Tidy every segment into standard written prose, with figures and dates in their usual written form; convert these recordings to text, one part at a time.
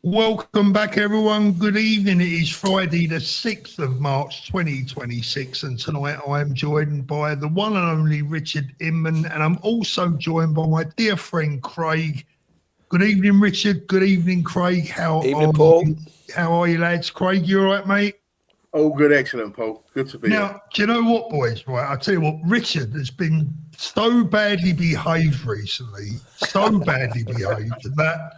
Welcome back, everyone. Good evening. It is Friday, the 6th of March, 2026, and tonight I am joined by the one and only Richard Inman, and I'm also joined by my dear friend Craig. Good evening, Richard. Good evening, Craig. Evening, Paul. How are you, lads? Craig, you all right, mate? Oh, good, excellent, Paul. Good to be here. Now, do you know what, boys? Right, I'll tell you what. Richard has been so badly behaved recently, that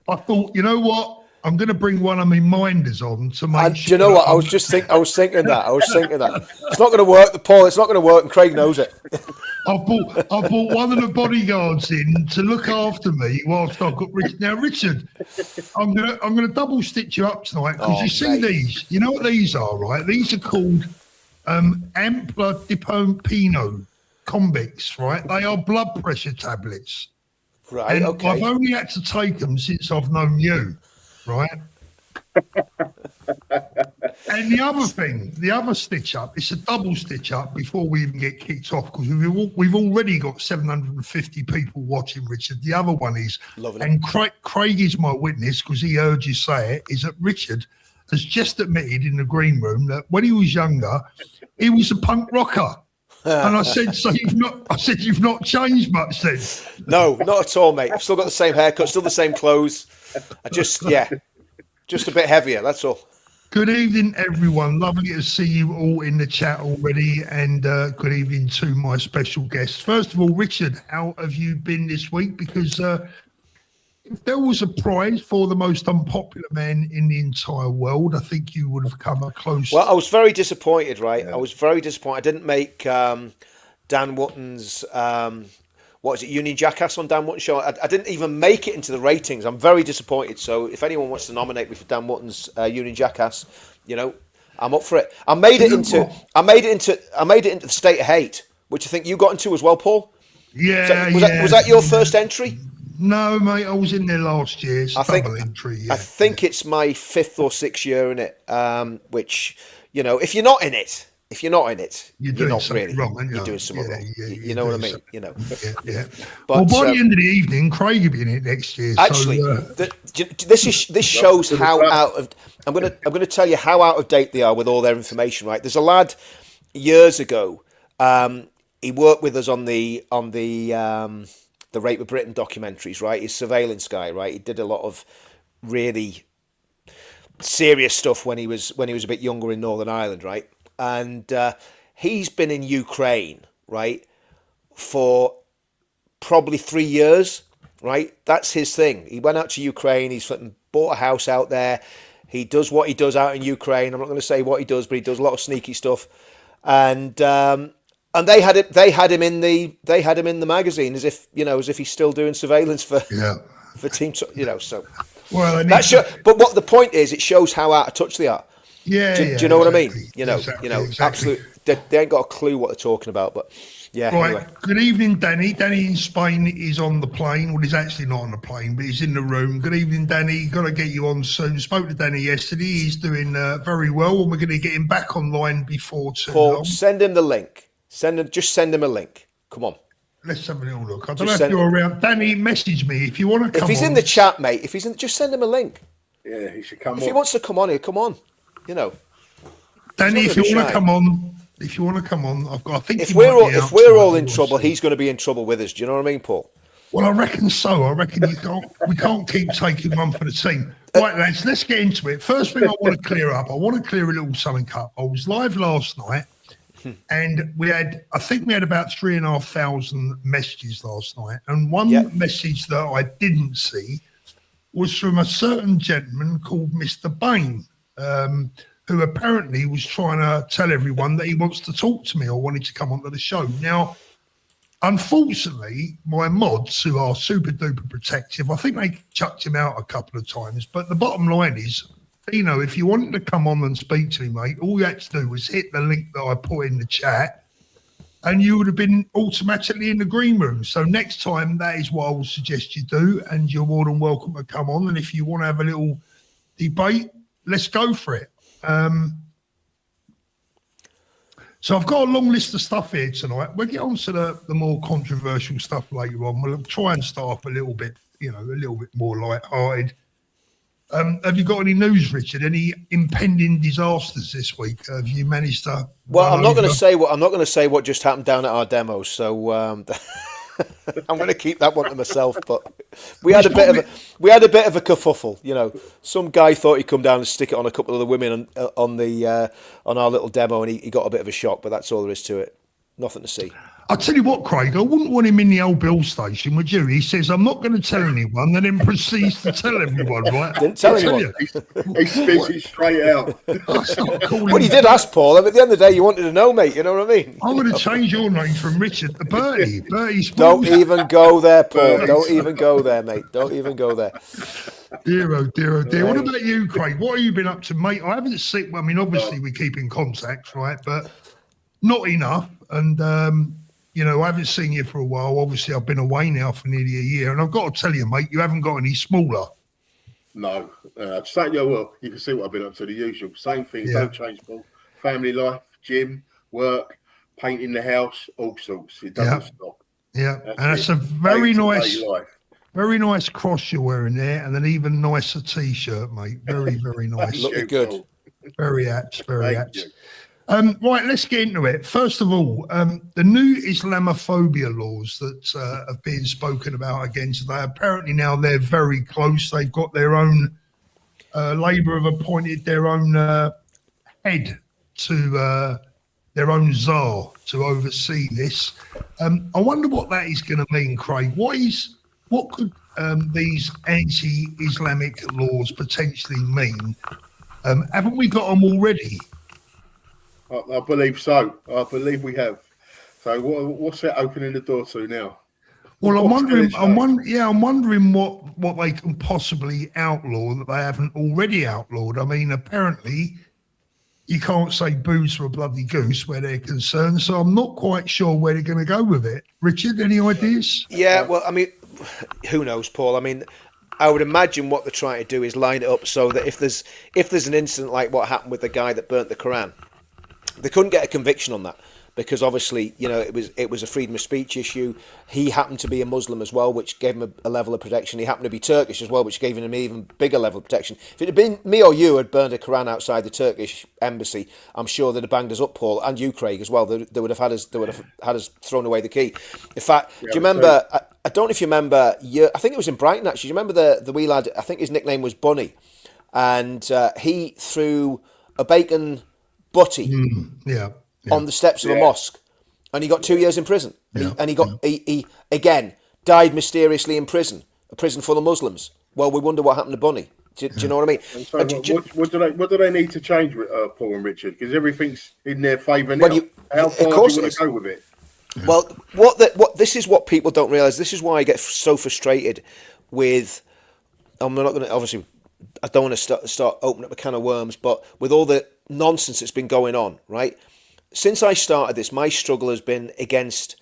I thought, you know what? I'm going to bring one of my minders on to make sure. Do you know what? I was thinking that. It's not going to work, Paul. It's not going to work, and Craig knows it. I brought one of the bodyguards in to look after me whilst I've got Richard. Now, Richard, I'm gonna double stitch you up tonight because you see these. You know what these are, right? These are called amlodipino convicts, right? They are blood pressure tablets. Right. And okay. I've only had to take them since I've known you, right? And the other thing, the other stitch up, it's a double stitch up before we even get kicked off because we've already got 750 people watching, Richard. The other one is, Lovely. And Craig is my witness because he heard you say it, is that Richard has just admitted in the green room that when he was younger, he was a punk rocker. And I said, so you've not changed much then? No, not at all, mate. I've still got the same haircut, still the same clothes. Just a bit heavier, that's all. Good evening, everyone. Lovely to see you all in the chat already, and good evening to my special guests. First of all, Richard, how have you been this week? Because if there was a prize for the most unpopular man in the entire world, I think you would have come a close. Well, I was very disappointed, right? I was very disappointed. I didn't make Dan Wotton's what is it, Union Jackass on Dan Wotton's show. I didn't even make it into the ratings. I'm very disappointed. So if anyone wants to nominate me for Dan Wotton's Union Jackass, you know, I'm up for it. I made it into the State of Hate, which I think you got into as well, Paul. Yeah, was that your first entry? No, mate, I was in there last year. It's double entry. Yeah, I think it's my 5th or 6th year in it. Which, you know, if you're not in it, you're not really wrong, aren't you? You're doing something wrong. You know what I mean? You know. Yeah. But, well, by the end of the evening, Craig will be in it next year. Actually, so, this shows how out of. I'm gonna tell you how out of date they are with all their information. Right? There's a lad years ago. He worked with us on the Rape of Britain documentaries. Right? He's a surveillance guy. Right? He did a lot of really serious stuff when he was a bit younger in Northern Ireland. Right? And he's been in Ukraine, right, for probably 3 years, right? That's his thing. He went out to Ukraine. He's bought a house out there. He does what he does out in Ukraine. I'm not going to say what he does, but he does a lot of sneaky stuff. And they had him in the magazine as if he's still doing surveillance for team, you know. So well, but what the point is, it shows how out of touch they are. Yeah, do you know what I mean? Exactly. Absolutely. They ain't got a clue what they're talking about. But yeah. Right. Anyway. Good evening, Danny. Danny in Spain is on the plane. Well, he's actually not on the plane, but he's in the room. Good evening, Danny. Got to get you on soon. Spoke to Danny yesterday. He's doing very well, and we're going to get him back online before too long. Send him the link. Send him a link. Come on. Let's have a little look. I don't know if you're around. Danny, message me if you want to come on. If he's in the chat, mate. Just send him a link. Yeah, he should come on. If he wants to come on, he'll come on. You know, Danny, if you want to come on, I think if we're all in trouble, he's going to be in trouble with us. Do you know what I mean, Paul? Well, I reckon so. I reckon we can't keep taking one for the team. Right, lads, let's get into it. First thing I want to clear up. I want to clear a little something up. I was live last night, and I think we had about 3,500 messages last night, and one message that I didn't see was from a certain gentleman called Mr. Bain. Who apparently was trying to tell everyone that he wants to talk to me or wanted to come onto the show. Now, unfortunately, my mods, who are super duper protective, I think they chucked him out a couple of times. But the bottom line is, if you wanted to come on and speak to me, mate, all you had to do was hit the link that I put in the chat and you would have been automatically in the green room. So next time, that is what I would suggest you do. And you're more than welcome to come on. And if you want to have a little debate, let's go for it. So I've got a long list of stuff here tonight. We'll get on to the more controversial stuff later on. We'll try and start off a little bit more light-hearted. Have you got any news, Richard? Any impending disasters this week? Have you managed to? Well, I'm not going to say what just happened down at our demos. So I'm going to keep that one to myself. But we had a bit of a kerfuffle. You know, some guy thought he'd come down and stick it on a couple of the women on our little demo, and he got a bit of a shock. But that's all there is to it. Nothing to see. I'll tell you what, Craig, I wouldn't want him in the old Bill station, would you? He says, I'm not going to tell anyone, and then proceeds to tell everyone, right? Didn't tell anyone. He spits it straight out. Well, you did ask, Paul. At the end of the day, you wanted to know, mate. You know what I mean? I'm going to change your name from Richard to Bertie. Don't even go there, Paul. Don't even go there, mate. Don't even go there. Dear, oh dear, oh dear. What about you, Craig? What have you been up to, mate? I haven't seen, I mean, obviously we keep in contact, right? But not enough. And, you know, I haven't seen you for a while. Obviously, I've been away now for nearly a year. And I've got to tell you, mate, you haven't got any smaller. No. Well, you can see what I've been up to, the usual. Same thing, Yeah. don't change, Paul. Family life, gym, work, painting the house, all sorts. It doesn't stop. Yeah. That's And it's it. a very Day-to-day nice, life. cross you're wearing there. And an even nicer T-shirt, mate. Very, very nice. Looking good. Very apt, very Thank apt. you. Right, let's get into it. First of all, the new Islamophobia laws that have been spoken about again today, apparently now they're very close. They've got their own, Labour have appointed their own head to their own czar to oversee this. I wonder what that is going to mean, Craig. What could these anti-Islamic laws potentially mean? Haven't we got them already? I believe so. I believe we have. So what's that opening the door to now? Well, I'm What's wondering. gonna change? I'm wondering what they can possibly outlaw that they haven't already outlawed. I mean, apparently, you can't say booze for a bloody goose where they're concerned. So I'm not quite sure where they're going to go with it. Richard, any ideas? Yeah, well, I mean, who knows, Paul? I mean, I would imagine what they're trying to do is line it up so that if there's an incident like what happened with the guy that burnt the Quran, they couldn't get a conviction on that because obviously, you know, it was a freedom of speech issue. He happened to be a Muslim as well, which gave him a level of protection. He happened to be Turkish as well, which gave him an even bigger level of protection. If it had been me or you had burned a Quran outside the Turkish embassy, I'm sure they'd have banged us up, Paul, and you, Craig, as well. They would have had us thrown away the key. In fact, do you remember? I don't know if you remember. I think it was in Brighton actually. Do you remember the wee lad? I think his nickname was Bunny, and he threw a bacon butty on the steps of a mosque, and he got 2 years in prison. And he again died mysteriously in prison, a prison full of Muslims. Well, we wonder what happened to Bunny. Do you know what I mean? So what do they need to change with Paul and Richard? Because everything's in their favour now. How far do you want to go with it? Well, this is what people don't realise. This is why I get so frustrated with. I'm not going to obviously. I don't want to start opening up a can of worms, but with all the nonsense that's been going on, right? Since I started this, my struggle has been against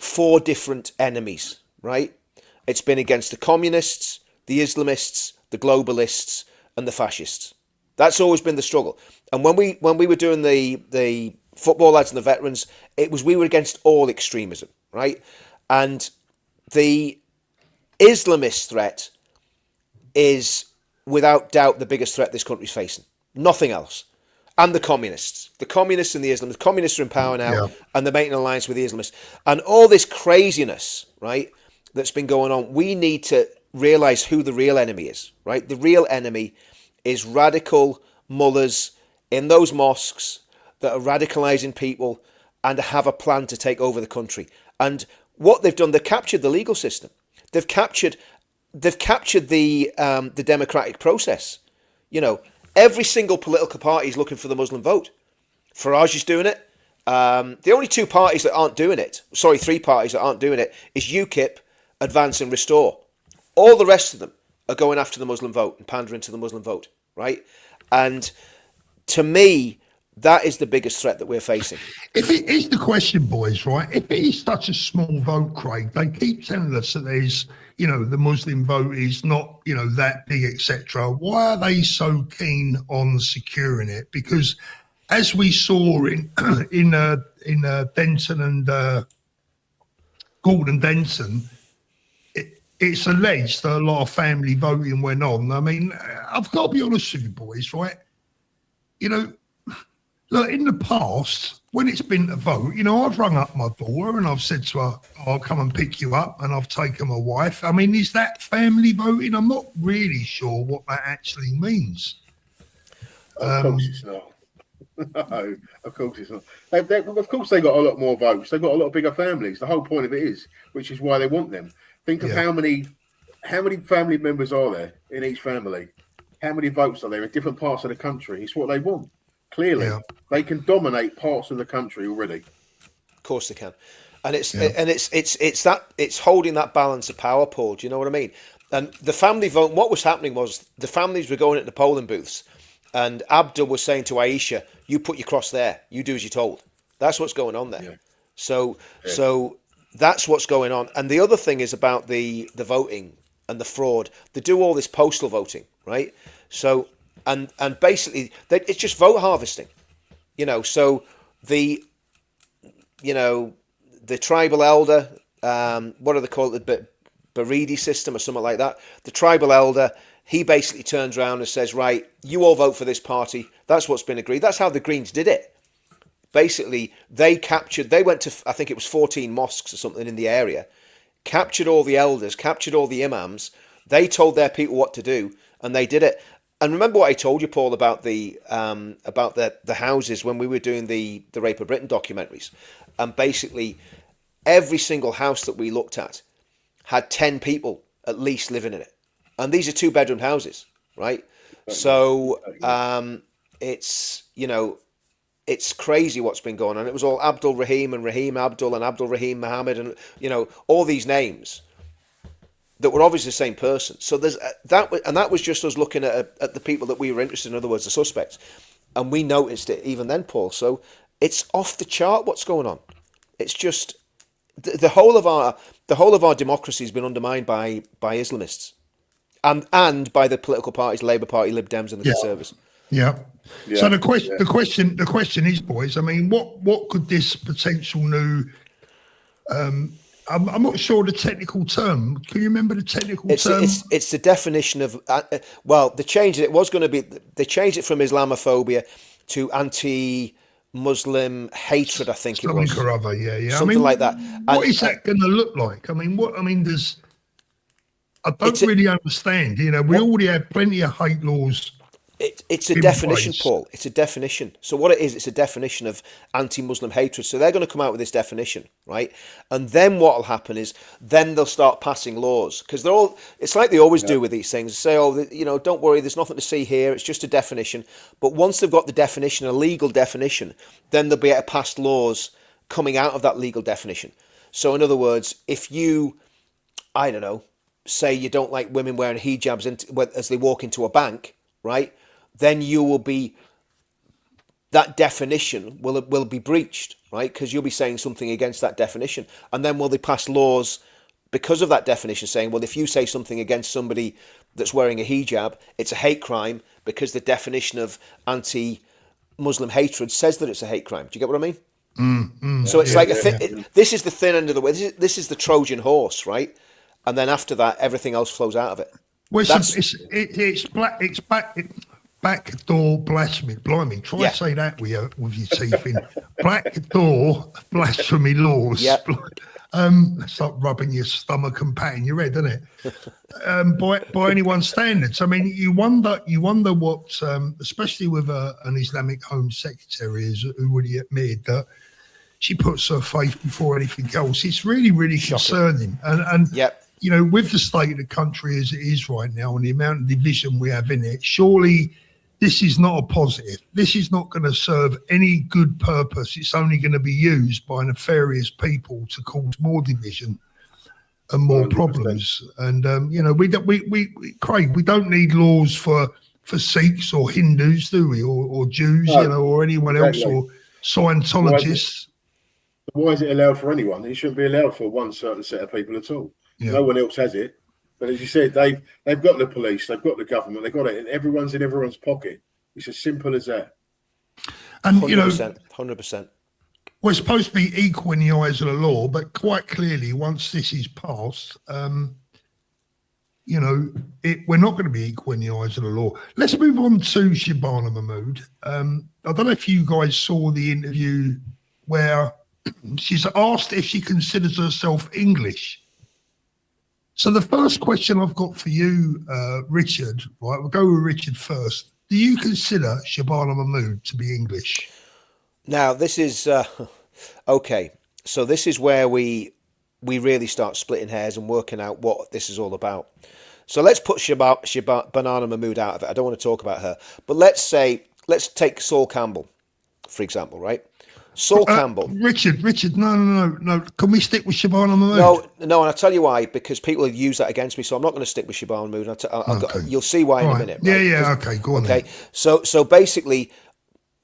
4 different enemies, right? It's been against the communists, the Islamists, the globalists, and the fascists. That's always been the struggle. And when we were doing the football lads and the veterans, we were against all extremism, right? And the Islamist threat is without doubt the biggest threat this country's facing. Nothing else. And the communists and the Islamists. The communists are in power now, and they're making an alliance with the Islamists. And all this craziness, right, that's been going on, we need to realise who the real enemy is, right? The real enemy is radical mullahs in those mosques that are radicalising people and have a plan to take over the country. And what they've done, they've captured the legal system. They've captured the democratic process. You know, every single political party is looking for the Muslim vote. Farage is doing it. The only 2 parties that aren't doing it, 3 parties that aren't doing it, is UKIP, Advance and Restore. All the rest of them are going after the Muslim vote and pandering to the Muslim vote, right? And to me, that is the biggest threat that we're facing. If it is the question, boys, right? If it is such a small vote, Craig, they keep telling us that there's, you know, the Muslim vote is not, you know, that big, etc. Why are they so keen on securing it? Because as we saw in Denton and Gordon Denton, it's alleged that a lot of family voting went on. I mean, I've got to be honest with you boys, right? You know, look, in the past, when it's been to vote, you know, I've rung up my daughter and I've said to her, I'll come and pick you up, and I've taken my wife. I mean, is that family voting? I'm not really sure what that actually means. Of course it's not. No, of course it's not. Of course they got a lot more votes. They've got a lot bigger families. The whole point of it is, which is why they want them. Think of how many family members are there in each family? How many votes are there in different parts of the country? It's what they want. Clearly, they can dominate parts of the country already. Of course they can, and it's holding that balance of power, Paul. Do you know what I mean? And the family vote. What was happening was the families were going into the polling booths, and Abdul was saying to Aisha, "You put your cross there. You do as you're told." That's what's going on there. Yeah. So that's what's going on. And the other thing is about the voting and the fraud. They do all this postal voting, right? So and basically it's just vote harvesting, you know. So the tribal elder, what do they call it, the Baridi system or something like that. The tribal elder, he basically turns around and says, right, you all vote for this party. That's what's been agreed. That's how the Greens did it. Basically, they went to, I think it was 14 mosques or something in the area, captured all the elders, captured all the imams. They told their people what to do, and they did it. And remember what I told you, Paul, about the houses when we were doing the Rape of Britain documentaries. And basically, every single house that we looked at had 10 people at least living in it. And these are 2-bedroom houses, right? So it's, you know, it's crazy what's been going on. It was all Abdul Rahim and Rahim Abdul and Abdul Rahim Mohammed and, you know, all these names that were obviously the same person. So there's that, and that was just us looking at the people that we were interested in, other words, the suspects. And we noticed it even then, Paul. So it's off the chart what's going on. It's just the whole of our democracy has been undermined by Islamists and by the political parties, Labour Party, Lib Dems, and the Conservatives. Yeah. So the question is, boys. I mean, what could this potential new? I'm not sure the technical term. Can you remember the technical term? It's the definition of. Well, they changed it. It was going to be. They changed it from Islamophobia to anti-Muslim hatred. I think something it was or other. Yeah. Something like that. What is that going to look like? I mean, there's. I don't really understand. You know, we already have plenty of hate laws. It's a definition, Paul. It's a definition. So what it is, it's a definition of anti-Muslim hatred. So they're going to come out with this definition, right? And then what will happen is, then they'll start passing laws, because it's like they always do with these things. Say, you know, don't worry, there's nothing to see here. It's just a definition. But once they've got the definition, a legal definition, then they'll be able to pass laws coming out of that legal definition. So in other words, if you, I don't know, say you don't like women wearing hijabs as they walk into a bank, right? Then you will be, that definition will be breached, right? Because you'll be saying something against that definition. And then will they pass laws because of that definition saying, well, if you say something against somebody that's wearing a hijab, it's a hate crime because the definition of anti-Muslim hatred says that it's a hate crime. Do you get what I mean? So it's this is the thin end of the way. This is the Trojan horse, right? And then after that, everything else flows out of it. Well, it's backdoor blasphemy. Blimey, try to say that with your teeth in. Backdoor blasphemy laws. Yep. It's like rubbing your stomach and patting your head, isn't it? By anyone's standards. I mean, you wonder what, especially with an Islamic Home Secretary who already admitted that she puts her faith before anything else. It's really, really concerning. And you know, with the state of the country as it is right now and the amount of division we have in it, surely this is not a positive. This is not going to serve any good purpose. It's only going to be used by nefarious people to cause more division and more 100%. Problems. And you know, Craig, we don't need laws for Sikhs or Hindus, do we? Or Jews, you know, or anyone else, or Scientologists. Why is it allowed for anyone? It shouldn't be allowed for one certain set of people at all. Yeah. No one else has it. But as you said, they've got the police, they've got the government, they've got it, and everyone's in everyone's pocket. It's as simple as that. And 100%, you know, 100%. We're supposed to be equal in the eyes of the law, but quite clearly, once this is passed, we're not going to be equal in the eyes of the law. Let's move on to Shabana Mahmood. I don't know if you guys saw the interview where she's asked if she considers herself English. So the first question I've got for you, Richard, right, we'll go with Richard first. Do you consider Shabana Mahmood to be English? Now, this is, okay, so this is where we really start splitting hairs and working out what this is all about. So let's put Banana Mahmood out of it. I don't want to talk about her. But let's take Saul Campbell, for example, right? Saul Campbell. Richard, no. Can we stick with Shabana Mahmood? No, and I'll tell you why, because people have used that against me, so I'm not going to stick with Shabana Mahmood. Okay. You'll see why in a minute. Right? Yeah, okay, go on. Okay, then. So basically,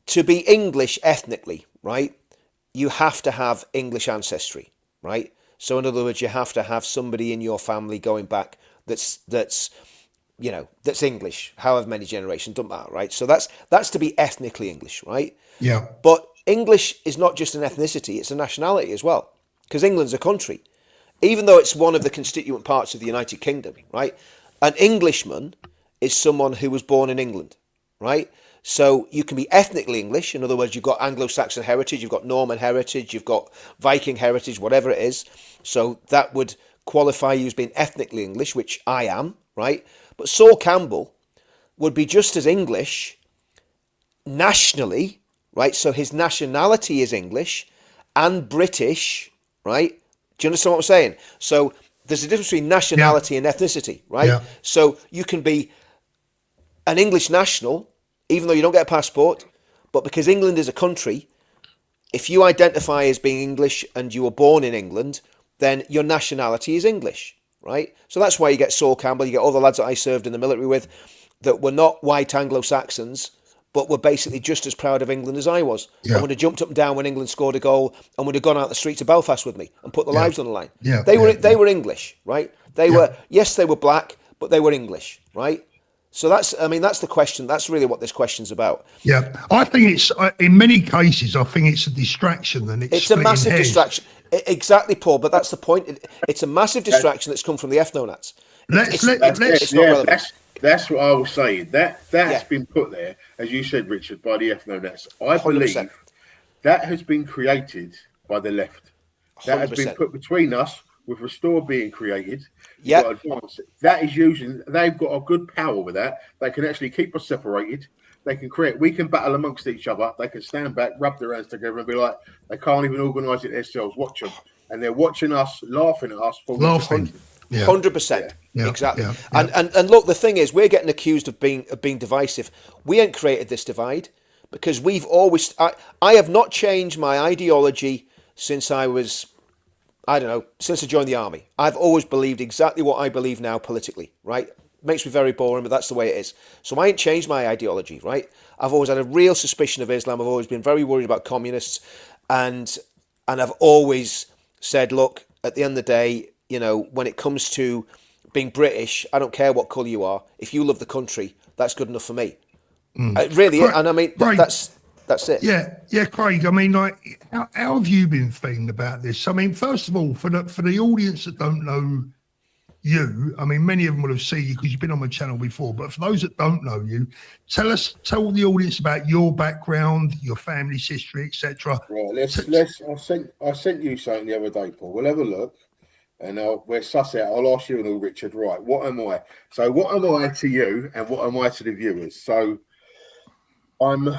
to be English ethnically, right, you have to have English ancestry, right? So in other words, you have to have somebody in your family going back that's English, however many generations, doesn't matter, right? So that's to be ethnically English, right? Yeah. But English is not just an ethnicity, it's a nationality as well, because England's a country. Even though it's one of the constituent parts of the United Kingdom, right? An Englishman is someone who was born in England, right? So you can be ethnically English. In other words, you've got Anglo-Saxon heritage, you've got Norman heritage, you've got Viking heritage, whatever it is. So that would qualify you as being ethnically English, which I am, right? But Saul Campbell would be just as English nationally, right? So his nationality is English and British, right? Do you understand what I'm saying? So there's a difference between nationality and ethnicity, right? Yeah. So you can be an English national, even though you don't get a passport, but because England is a country, if you identify as being English and you were born in England, then your nationality is English, right? So that's why you get Saul Campbell, you get all the lads that I served in the military with that were not white Anglo-Saxons, but were basically just as proud of England as I was. Yeah. And would have jumped up and down when England scored a goal and would have gone out the streets of Belfast with me and put their lives on the line. Yeah. They were English, right? They were black, but they were English, right? So that's the question. That's really what this question's about. Yeah, I think it's in many cases. I think it's a distraction, and it's a massive distraction. Exactly, Paul. But that's the point. It's a massive distraction that's come from the ethnonats. That's what I was saying. That's been put there, as you said, Richard, by the ethnonats. I believe 100%. that has been created by the left. That 100%. Has been put between us with Restore being created. Yeah, that is using. They've got a good power with that. They can actually keep us separated. They can create. We can battle amongst each other. They can stand back, rub their hands together, and be like, they can't even organise it themselves. Watch them, and they're watching us, laughing at us. Laughing. 100%. Yeah. Exactly. Yeah. And look, the thing is, we're getting accused of being divisive. We ain't created this divide because we've always. I have not changed my ideology since I was. I don't know, since I joined the army. I've always believed exactly what I believe now politically, right? Makes me very boring, but that's the way it is. So I ain't changed my ideology, right? I've always had a real suspicion of Islam. I've always been very worried about communists. And I've always said, look, at the end of the day, when it comes to being British, I don't care what colour you are. If you love the country, that's good enough for me. Really, and I mean, that's it. Yeah, Craig. I mean, like, how have you been feeling about this? I mean, first of all, for the audience that don't know you, I mean, many of them will have seen you because you've been on my channel before. But for those that don't know you, tell the audience about your background, your family's history, etc. Right. I sent you something the other day, Paul. We'll have a look, and we'll suss out. I'll ask you and all, Richard. Right. What am I? So, what am I to you, and what am I to the viewers? So, I'm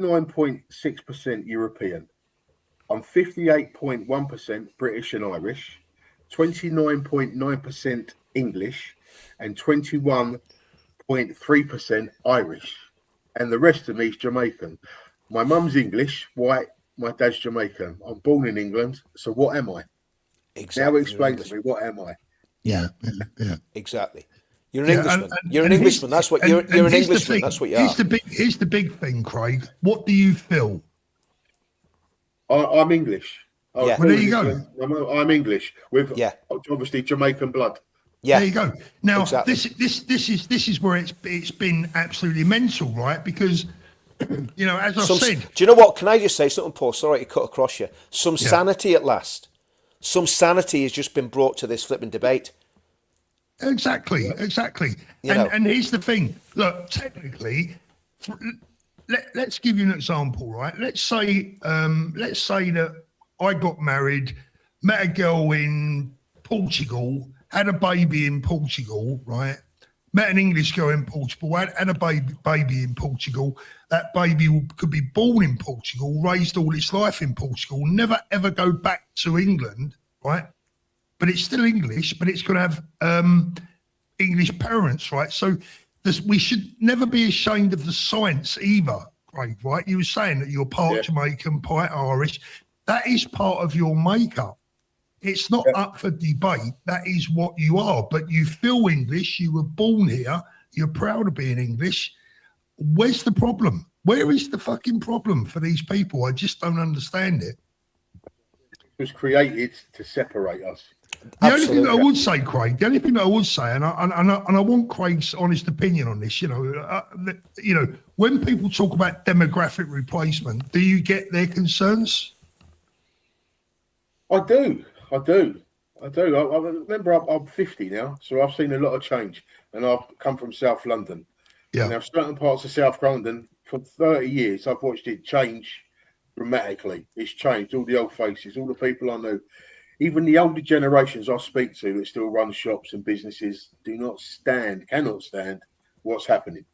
9.6% European. I'm 58.1% British and Irish, 29.9% English, and 21.3% Irish. And the rest of me is Jamaican. My mum's English, white, my dad's Jamaican. I'm born in England, so what am I? Exactly. Now explain to me, what am I? Yeah. Exactly. You're an Englishman. You're an Englishman. That's what you're an Englishman. That's what you are. Here's the big thing, Craig. What do you feel? I'm English. Yeah. Well, there you go. I'm English with obviously Jamaican blood. Yeah. There you go. Now exactly. this is where it's been absolutely mental, right? Because as I said. Do you know what? Can I just say something, Paul? Sorry to cut across you. Some sanity at last. Some sanity has just been brought to this flipping debate. Exactly. And here's the thing. Look, technically, let's give you an example, right? Let's say that I got married, met a girl in Portugal, had a baby in Portugal, right? Met an English girl in Portugal, had a baby in Portugal. That baby could be born in Portugal, raised all its life in Portugal, never ever go back to England, right? But it's still English, but it's going to have English parents, right? So we should never be ashamed of the science either, Craig, right? You were saying that you're part Jamaican, part Irish. That is part of your makeup. It's not up for debate. That is what you are. But you feel English. You were born here. You're proud of being English. Where's the problem? Where is the fucking problem for these people? I just don't understand it. It was created to separate us. The only thing that I would say, Craig, and I want Craig's honest opinion on this, when people talk about demographic replacement, do you get their concerns? I do. I remember I'm 50 now, so I've seen a lot of change, and I've come from South London. Yeah. Now, certain parts of South London, for 30 years, I've watched it change dramatically. It's changed. All the old faces, all the people I know, even the older generations I speak to that still run shops and businesses cannot stand what's happening.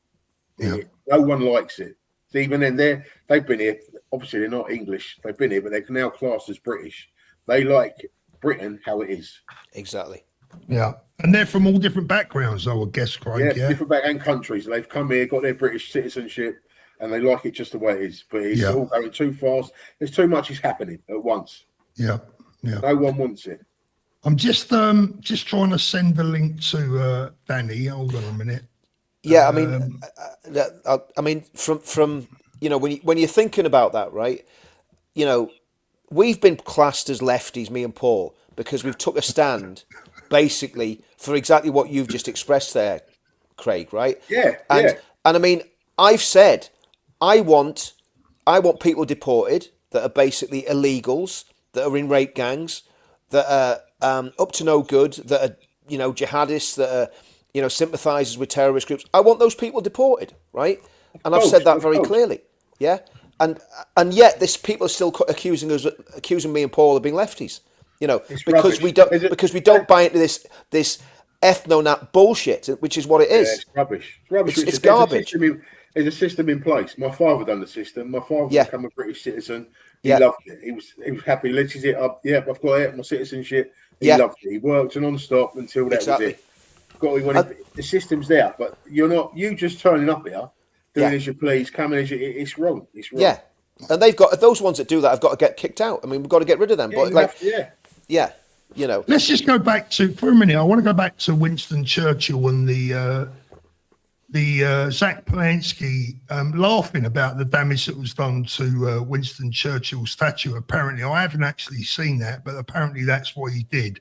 Yeah. No one likes it. So even then, they've been here. Obviously, they're not English. They've been here, but they're now classed as British. They like Britain how it is. Exactly. Yeah. And they're from all different backgrounds, I would guess, Craig. Yeah, different background countries. They've come here, got their British citizenship, and they like it just the way it is. But it's all going too fast. There's too much is happening at once. Yeah. Yeah. No one wants it. I'm just trying to send the link to Danny. Hold on a minute. Yeah, I mean, from when you're thinking about that, right? We've been classed as lefties, me and Paul, because we've took a stand, basically, for exactly what you've just expressed there, Craig. Right? Yeah. And I mean, I've said I want people deported that are basically illegals, that are in rape gangs, that are up to no good, that are jihadists, that are sympathisers with terrorist groups. I want those people deported, right? And I've said that very clearly. Yeah. And yet, people are still accusing me and Paul of being lefties, because we don't buy into this ethno-nat bullshit, which is what it is. Yeah, it's rubbish. It's rubbish. It's garbage. There's a system in place. My father done the system. My father became a British citizen. He loved it. He was happy. Let's it up. Yeah, I've got it. My citizenship. He loved it. He worked non-stop until that was it. The system's there, but you just turning up here. Doing as you please, coming as you. It's wrong. It's wrong. Yeah, and those ones that do that have got to get kicked out. I mean, we've got to get rid of them. But Let's just go back for a minute. I want to go back to Winston Churchill and the Zach Polanski laughing about the damage that was done to Winston Churchill's statue. Apparently, I haven't actually seen that, but apparently that's what he did.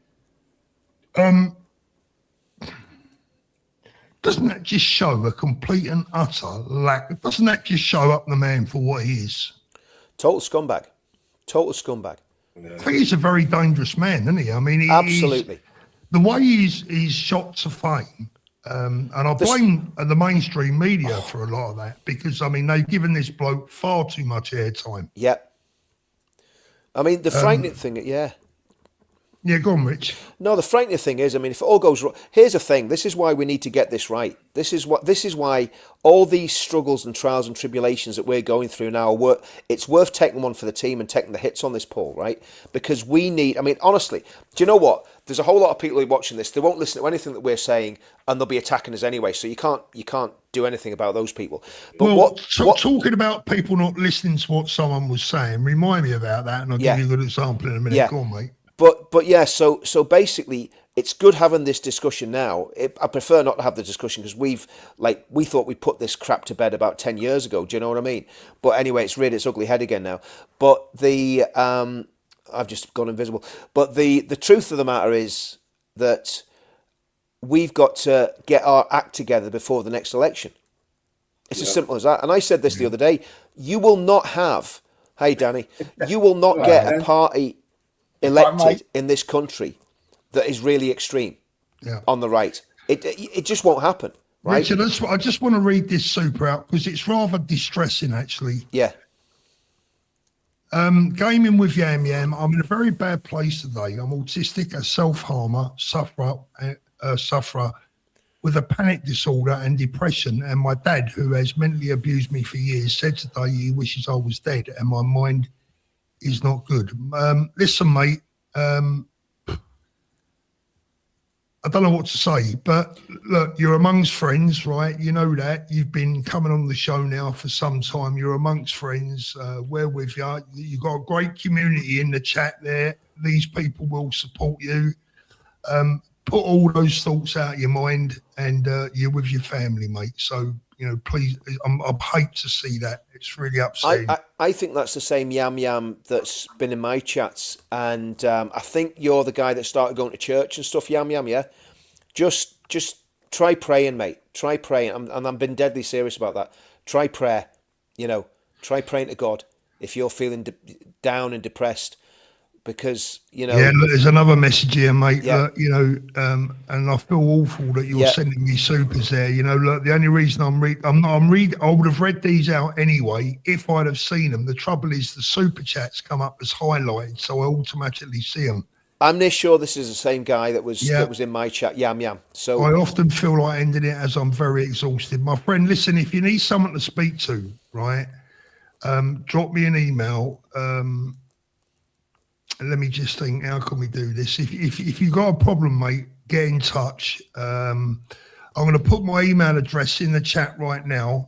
Doesn't that just show a complete and utter lack? Doesn't that just show up the man for what he is? Total scumbag. I think he's a very dangerous man, isn't he? I mean, absolutely. The way he's shot to fame, and I blame the mainstream media for a lot of that, because, I mean, they've given this bloke far too much airtime. Yeah. I mean, the frightening thing, Yeah, go on, Rich. No, the frightening thing is, I mean, if it all goes wrong, here's the thing. This is why we need to get this right. This is why all these struggles and trials and tribulations that we're going through now it's worth taking one for the team and taking the hits on this, Paul, right? Because we need, I mean, honestly, do you know what? There's a whole lot of people who are watching this. They won't listen to anything that we're saying, and they'll be attacking us anyway. So you can't do anything about those people. But talking about people not listening to what someone was saying, remind me about that, and I'll give you a good example in a minute. Go on, mate. But yeah, so basically, it's good having this discussion now. I prefer not to have the discussion because we thought we put this crap to bed about 10 years ago. Do you know what I mean? But anyway, it's reared its ugly head again now. But I've just gone invisible. But the truth of the matter is that we've got to get our act together before the next election. It's as simple as that. And I said this the other day. You will not have, hey Danny, you will not get a party elected in this country that is really extreme on the right. It just won't happen, right? Richard, I just want to read this super out because it's rather distressing, actually. Yeah. Gaming with Yam Yam. I'm in a very bad place today. I'm autistic, a self-harmer, sufferer with a panic disorder and depression. And my dad, who has mentally abused me for years, said today he wishes I was dead, and my mind is not good. Listen, mate. I don't know what to say, but look, you're amongst friends, right? You know that. You've been coming on the show now for some time. You're amongst friends. We're with you. You've got a great community in the chat there. These people will support you. Put all those thoughts out of your mind, and you're with your family, mate. So, you know, please, I hate to see that. It's really upsetting. I think that's the same Yam Yam that's been in my chats, and I think you're the guy that started going to church and stuff, Yam Yam, yeah? Just try praying, mate. Try praying, and I'm being deadly serious about that. Try prayer, you know. Try praying to God if you're feeling down and depressed, because, you know... Yeah, look, there's another message here, mate. Yeah. Look, you know, and I feel awful that you're sending me supers there. You know, look, the only reason I would have read these out anyway if I'd have seen them. The trouble is the super chats come up as highlighted, so I automatically see them. I'm near sure this is the same guy that was in my chat, Yam Yam. So I often feel like ending it as I'm very exhausted. My friend, listen, if you need someone to speak to, right, drop me an email. Let me just think, how can we do this? If you've got a problem, mate, get in touch. I'm going to put my email address in the chat right now.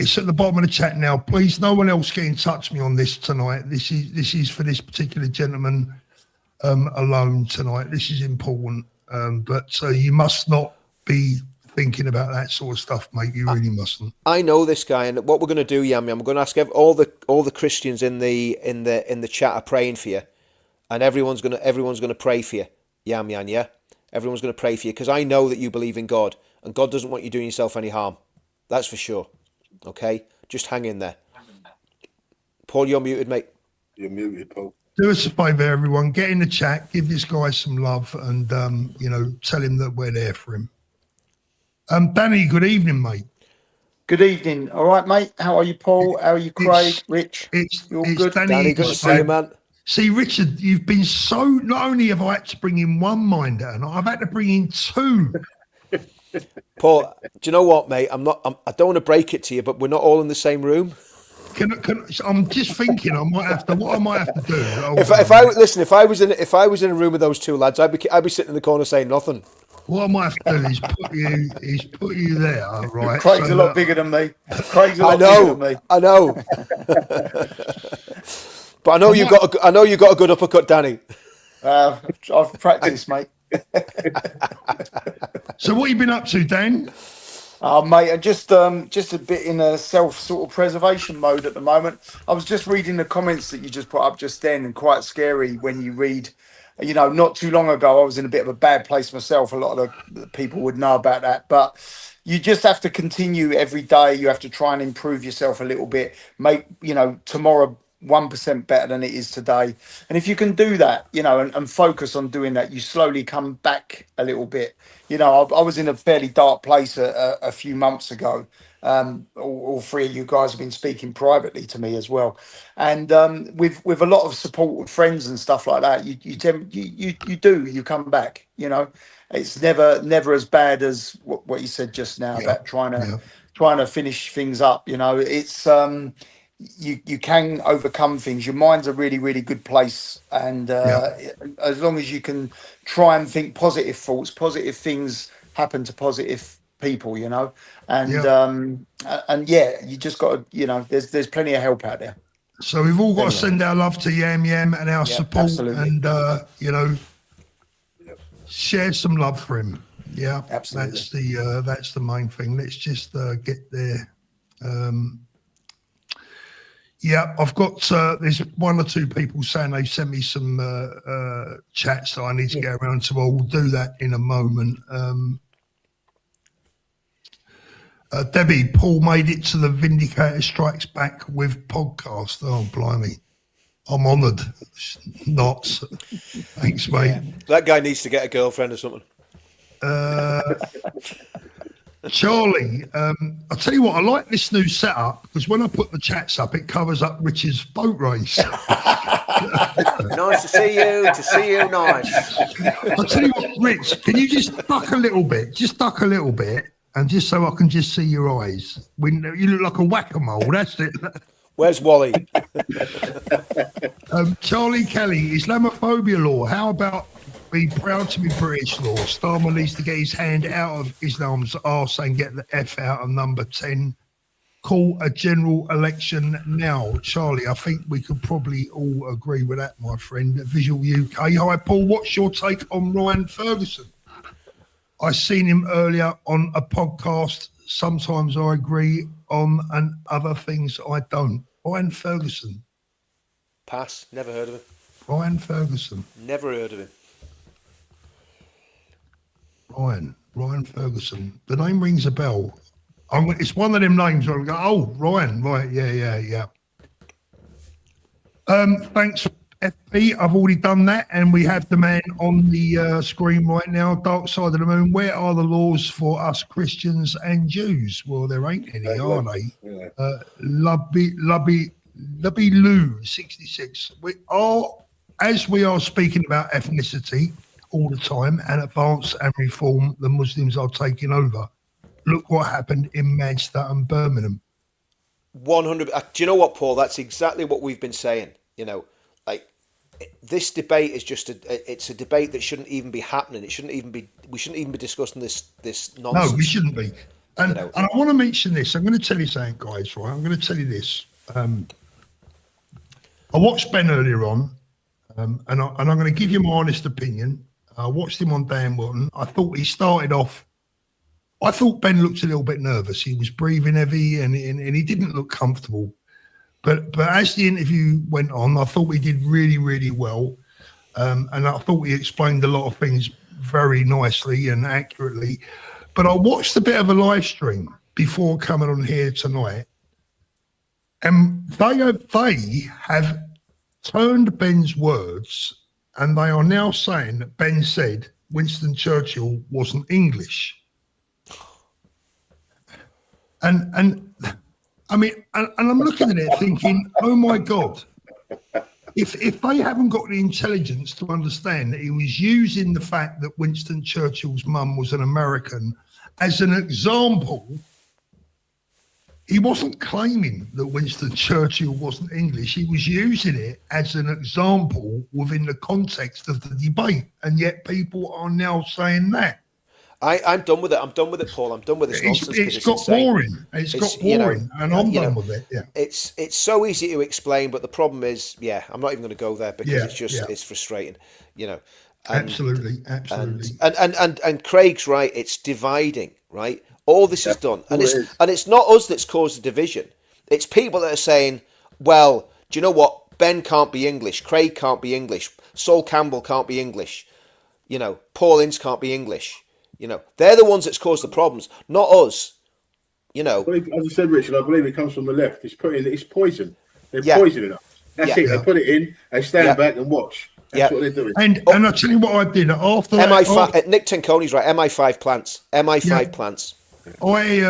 It's at the bottom of the chat now. Please, no one else get in touch with me on this tonight. This is for this particular gentleman alone tonight. This is important. But you must not be thinking about that sort of stuff, mate. You really mustn't. I know this guy, and what we're going to do, Yam Yam, we're going to ask all the Christians in the chat are praying for you, and everyone's going to pray for you, Yam Yam. Yeah, everyone's going to pray for you, because I know that you believe in God, and God doesn't want you doing yourself any harm. That's for sure. Okay, just hang in there. Paul, you're muted, mate. You're muted, Paul. Do us a favour, everyone. Get in the chat, give this guy some love, and you know, tell him that we're there for him. Danny, good evening, mate. Good evening. All right, mate. How are you, Paul? How are you, Craig? Rich? You're good. Danny, good to see you, man. See, Richard, you've been so. Not only have I had to bring in one minder, and I've had to bring in two. Paul, do you know what, mate? I don't want to break it to you, but we're not all in the same room. I'm just thinking I might have to. What I might have to do. If I was in a room with those two lads, I'd be sitting in the corner saying nothing. What I might have to do is put you there, right? Craig's a lot bigger than me. Craig's a lot bigger than me. I know. But I know you got a good uppercut, Danny. I've practiced, mate. So what have you been up to, Dan? Mate, I'm just a bit in a self sort of preservation mode at the moment. I was just reading the comments that you just put up just then, and quite scary when you read. You know, not too long ago, I was in a bit of a bad place myself. A lot of the people would know about that, but you just have to continue every day. You have to try and improve yourself a little bit. Make, you know, tomorrow 1% better than it is today. And if you can do that, you know, and focus on doing that, you slowly come back a little bit. You know, I was in a fairly dark place a few months ago. All three of you guys have been speaking privately to me as well, and with a lot of support with friends and stuff like that, you come back. You know, it's never as bad as what you said just now about trying to finish things up. You know, it's you can overcome things. Your mind's a really, really good place, and as long as you can try and think positive thoughts, positive things happen to positive people, you know, and you just got to, you know, there's plenty of help out there. So we've all got to send our love to Yam Yam and our support, absolutely. And you know, share some love for him. Yeah, absolutely. That's the main thing. Let's just get there. I've got there's one or two people saying they sent me some chats that I need to get around to. I'll do that in a moment. Debbie, Paul made it to the Vindicator Strikes Back with podcast. Oh, blimey. I'm honoured. Not. Thanks, mate. Yeah. That guy needs to get a girlfriend or something. Charlie, I'll tell you what, I like this new setup because when I put the chats up, it covers up Rich's boat race. Nice to see you. To see you, nice. I'll tell you what, Rich, can you just duck a little bit? Just duck a little bit, and just so I can just see your eyes. You look like a whack-a-mole, that's it. Where's Wally? Charlie Kelly, Islamophobia law. How about be proud to be British law? Starmer needs to get his hand out of Islam's arse and get the F out of number 10. Call a general election now. Charlie, I think we could probably all agree with that, my friend. Visual UK. Hi, Paul. What's your take on Ryan Ferguson? I seen him earlier on a podcast. Sometimes I agree on and other things I don't. Ryan Ferguson. Pass. Never heard of him. Ryan Ferguson. Never heard of him. Ryan Ferguson. The name rings a bell. It's one of them names where I go, oh, Ryan, right, yeah. Thanks, FP. I've already done that, and we have the man on the screen right now, Dark Side of the Moon. Where are the laws for us Christians and Jews? Well, there ain't any, are they? Yeah. Lubby Lou, 66. As we are speaking about ethnicity all the time and advance and reform, the Muslims are taking over. Look what happened in Manchester and Birmingham. 100. Do you know what, Paul? That's exactly what we've been saying. You know, like this debate is just it's a debate that shouldn't even be happening. We shouldn't even be discussing this nonsense. No, we shouldn't be. And I want to mention this. I'm going to tell you something, guys. Right? I'm going to tell you this. I watched Ben earlier on, and I'm going to give you my honest opinion. I watched him on Dan Wilton. I thought he started off. I thought Ben looked a little bit nervous. He was breathing heavy and he didn't look comfortable. But as the interview went on, I thought he did really, really well. And I thought he explained a lot of things very nicely and accurately. But I watched a bit of a live stream before coming on here tonight. And they have turned Ben's words and they are now saying that Ben said Winston Churchill wasn't English. And I mean, and I'm looking at it thinking, oh my God, if they haven't got the intelligence to understand that he was using the fact that Winston Churchill's mum was an American as an example, he wasn't claiming that Winston Churchill wasn't English. He was using it as an example within the context of the debate. And yet people are now saying that. I'm done with it. I'm done with it, Paul. I'm done with this nonsense. It's got boring. It's got boring, and I'm done with it. Yeah. It's so easy to explain, but the problem is, I'm not even going to go there because it's frustrating. You know. Absolutely. And Craig's right. It's dividing. Right. All this is done, and it's not us that's caused the division. It's people that are saying, well, do you know what? Ben can't be English. Craig can't be English. Sol Campbell can't be English. You know, Paul Ince can't be English. You know, they're the ones that's caused the problems, not us. You know, as I said, Richard, I believe it comes from the left. It's poison. They're poisoning us. That's it. They put it in. They stand back and watch. That's what they're doing. And I tell you what I did after MI5. Nick Tanconi's right. MI5 plants. MI5 plants. I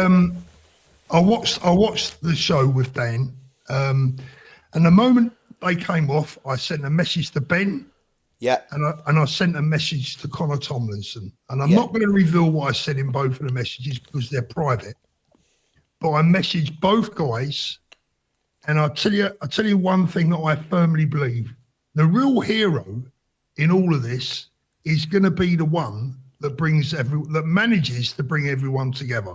watched the show with Dan, and the moment they came off, I sent a message to Ben. Yeah, and I sent a message to Connor Tomlinson, and I'm not going to reveal what I said in both of the messages because they're private. But I messaged both guys, and I'll tell you one thing that I firmly believe: the real hero in all of this is going to be the one that manages to bring everyone together.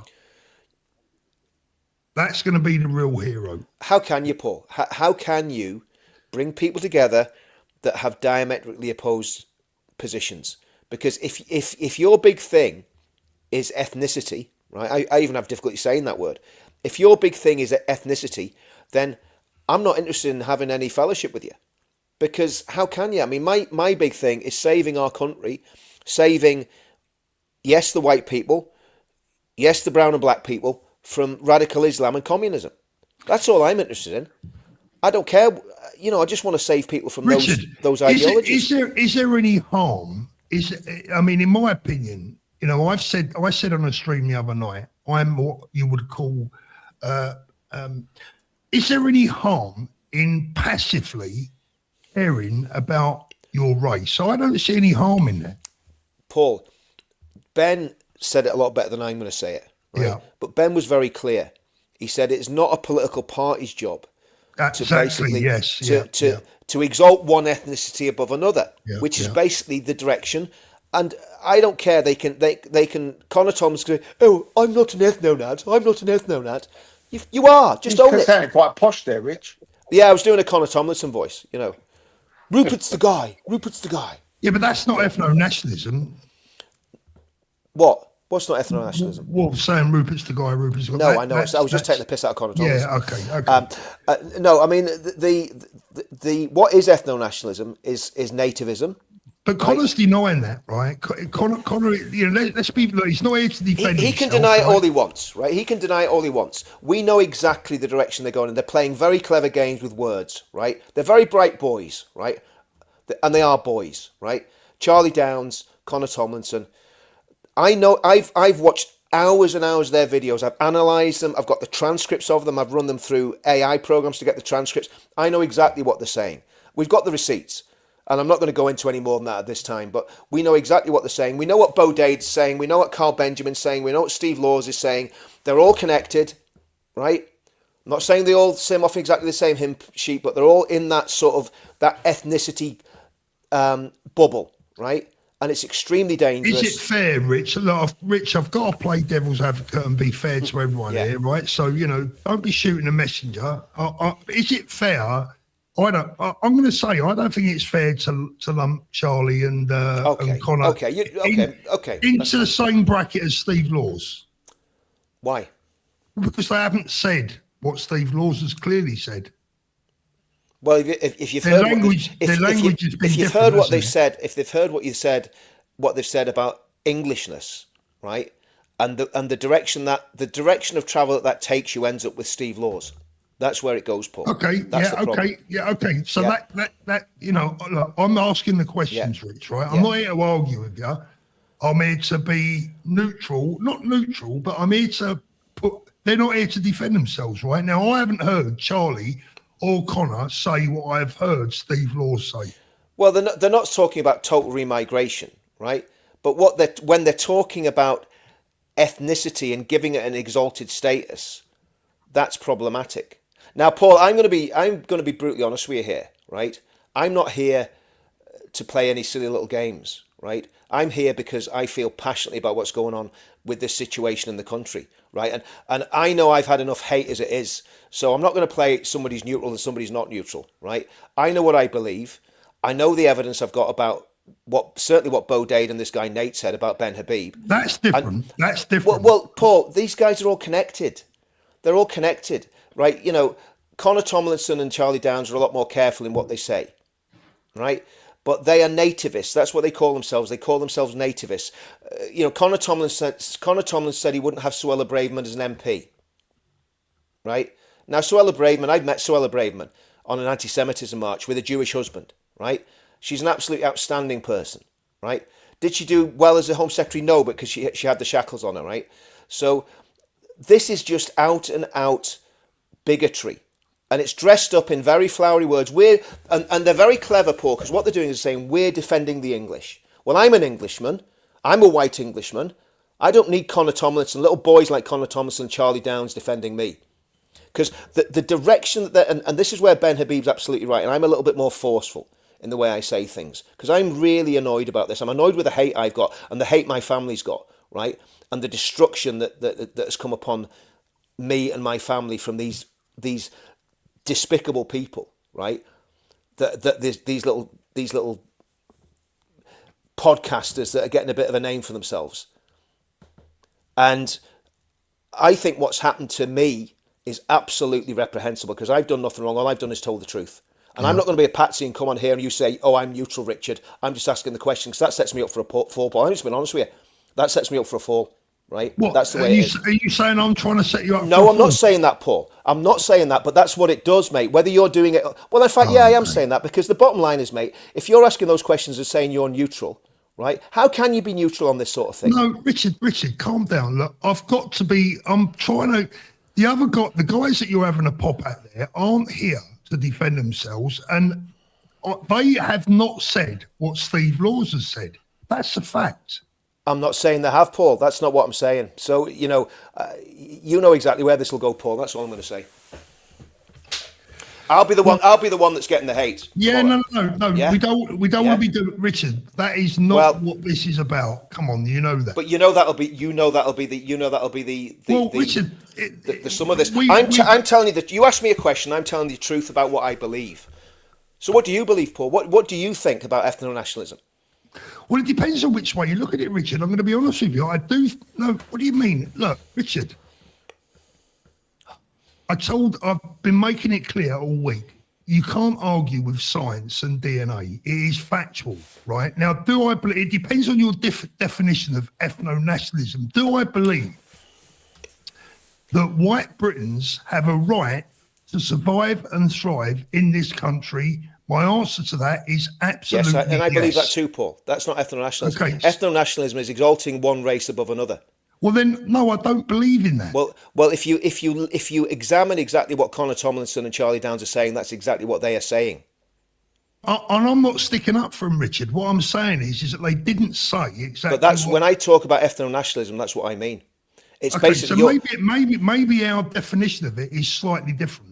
That's going to be the real hero. How can you, Paul? How can you bring people together that have diametrically opposed positions? Because if your big thing is ethnicity, right? I even have difficulty saying that word. If your big thing is ethnicity, then I'm not interested in having any fellowship with you. Because how can you? I mean, my big thing is saving our country, saving, yes, the white people, yes, the brown and black people from radical Islam and communism. That's all I'm interested in. I don't care. I just want to save people from Richard, those ideologies. Is there any harm? I mean, in my opinion, I said on a stream the other night, I'm what you would call. Is there any harm in passively caring about your race? I don't see any harm in that. Paul, Ben said it a lot better than I'm going to say it. Right? Yeah. But Ben was very clear. He said it's not a political party's job to exalt one ethnicity above another, which is basically the direction. And I don't care. They can. Connor Thomas go, "Oh, I'm not an ethno-nad. I'm not an ethno-nad." You are. Just own it. Sounded quite posh there, Rich. Yeah, I was doing a Connor Tomlinson voice. Rupert's the guy. Rupert's the guy. Yeah, but that's not ethno-nationalism. What? What's not ethno-nationalism? Well, saying Rupert's the guy, Rupert's the guy. No, I know. I was just taking the piss out of Connor Tomlinson. Yeah, okay. No, I mean the what is ethno-nationalism is nativism. But Connor's denying that, right? Connor, let's be. He's not here to defend. He can deny it all he wants, right? He can deny it all he wants. We know exactly the direction they're going, and they're playing very clever games with words, right? They're very bright boys, right? And they are boys, right? Charlie Downs, Connor Tomlinson. I know. I've watched hours and hours of their videos. I've analysed them. I've got the transcripts of them. I've run them through AI programs to get the transcripts. I know exactly what they're saying. We've got the receipts. And I'm not going to go into any more than that at this time, but we know exactly what they're saying. We know what Bo Dade's saying. We know what Carl Benjamin's saying. We know what Steve Laws is saying. They're all connected, right? I'm not saying they all swim off exactly the same hymn sheet, but they're all in that sort of, that ethnicity bubble, right? And it's extremely dangerous. Is it fair, Rich? Rich, I've got to play devil's advocate and be fair to everyone here, right? So, don't be shooting a messenger. Is it fair? I'm going to say I don't think it's fair to lump Charlie and Connor into the same bracket as Steve Laws. Why? Because they haven't said what Steve Laws has clearly said. Well, if you've heard what they've said, if they've heard what they've said about Englishness, right, and the direction of travel that takes you ends up with Steve Laws. That's where it goes, Paul. Okay. So that look, I'm asking the questions, Rich. Right? I'm not here to argue with you. I'm here to be neutral, not neutral, but I'm here to put. They're not here to defend themselves, right? Now, I haven't heard Charlie or Connor say what I've heard Steve Laws say. Well, they're not talking about total remigration, right? But when they're talking about ethnicity and giving it an exalted status, that's problematic. Now, Paul, I'm going to be brutally honest with you here, right? I'm not here to play any silly little games, right? I'm here because I feel passionately about what's going on with this situation in the country, right? And I know I've had enough hate as it is, so I'm not going to play somebody's neutral and somebody's not neutral, right? I know what I believe. I know the evidence I've got about certainly what Bo Dade and this guy Nate said about Ben Habib. That's different. That's different. Well, Paul, these guys are all connected. They're all connected. Right, Connor Tomlinson and Charlie Downs are a lot more careful in what they say, right? But they are nativists. That's what they call themselves. They call themselves nativists. Connor Tomlinson said he wouldn't have Suella Braverman as an MP, right? Now, Suella Braverman, I've met Suella Braverman on an anti-Semitism march with a Jewish husband, right? She's an absolutely outstanding person, right? Did she do well as a Home Secretary? No, because she had the shackles on her, right? So this is just out and out bigotry, and it's dressed up in very flowery words. And they're very clever, Paul, because what they're doing is saying we're defending the English. Well, I'm an Englishman. I'm a white Englishman. I don't need Connor Tomlinson, little boys like Connor Tomlinson and Charlie Downs defending me. Because the direction that and this is where Ben Habib's absolutely right, and I'm a little bit more forceful in the way I say things, because I'm really annoyed about this. I'm annoyed with the hate I've got and the hate my family's got, right? And the destruction that has come upon me and my family from these despicable people, right? These little podcasters that are getting a bit of a name for themselves. And I think what's happened to me is absolutely reprehensible, because I've done nothing wrong. All I've done is told the truth. And I'm not going to be a patsy and come on here and you say, oh, I'm neutral, Richard. I'm just asking the question, because that sets me up for a fall. I'm just being honest with you. That sets me up for a fall. right? What That's the are way you? it is. Are you saying I'm trying to set you up? No, for I'm not fraud? saying that, Paul. I'm not saying that, but that's what it does, mate. Whether you're doing it, well, in fact, yeah, I am saying that, because the bottom line is, mate, if you're asking those questions and saying you're neutral, right? How can you be neutral on this sort of thing? No, Richard, calm down. Look, I've got to be. I'm trying to. The guys that you're having a pop at there aren't here to defend themselves, and they have not said what Steve Laws has said. That's a fact. I'm not saying they have, Paul. That's not what I'm saying. So, you know exactly where this will go, Paul. That's all I'm going to say. I'll be the one that's getting the hate. Yeah, tomorrow. no. Yeah? We don't want Yeah? to be doing, Richard. That is not what this is about. Come on, you know that. But that'll be the Well, Richard, the sum of this. we- I'm telling you that you asked me a question. I'm telling you the truth about what I believe. So, what do you believe, Paul? What do you think about ethno-nationalism? Well, it depends on which way you look at it, Richard. I'm going to be honest with you. I do. No, what do you mean? Look, Richard, I've been making it clear all week. You can't argue with science and DNA. It is factual, right? Now, do I believe, it depends on your definition of ethno-nationalism. Do I believe that white Britons have a right to survive and thrive in this country? My answer to that is absolutely Yes, and I believe that yes. too, Paul. That's not ethno-nationalism. Okay. Ethno-nationalism is exalting one race above another. Well, then, no, I don't believe in that. Well, if you examine exactly what Connor Tomlinson and Charlie Downs are saying, that's exactly what they are saying. And I'm not sticking up for him, Richard. What I'm saying is that they didn't say exactly. But that's when I talk about ethno-nationalism. That's what I mean. It's okay. basically So maybe our definition of it is slightly different.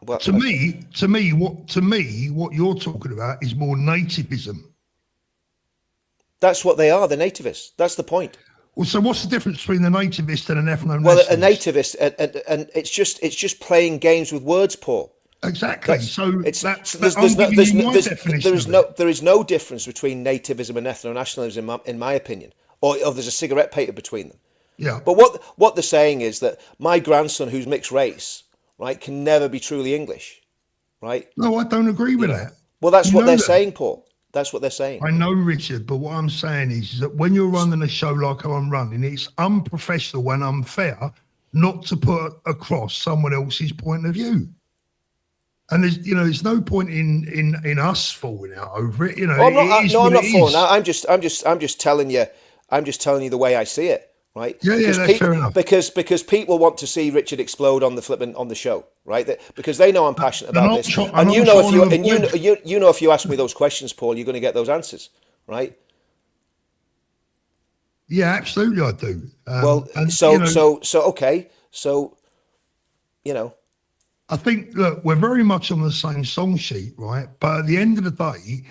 Well, To me, what you're talking about is more nativism. that's what they are. They're nativists. That's the point. Well, so what's the difference between a nativist and an ethno-nationalist? Well, a nativist, and it's just playing games with words, Paul. Exactly. So It's that's I'm giving you my definition of it. there is no difference between nativism and ethno-nationalism in my opinion, or there's a cigarette paper between them. Yeah. But what they're saying is that my grandson, who's mixed race, right, can never be truly English, right? No, I don't agree with that. Well, that's You what know they're that. saying, Paul. That's what they're saying. I know, Richard, but what I'm saying is that when you're running a show like I'm running, it's unprofessional and unfair not to put across someone else's point of view. And there's no point in us falling out over it. Well, I'm not falling out. I'm just telling you. I'm just telling you the way I see it. Right? Yeah, that's fair enough. Because people want to see Richard explode on the show, right? Because they know I'm passionate about this, and you know if you ask me those questions, Paul, you're going to get those answers, right? Yeah, absolutely, I do. Okay, so I think, look, we're very much on the same song sheet, right? But at the end of the day,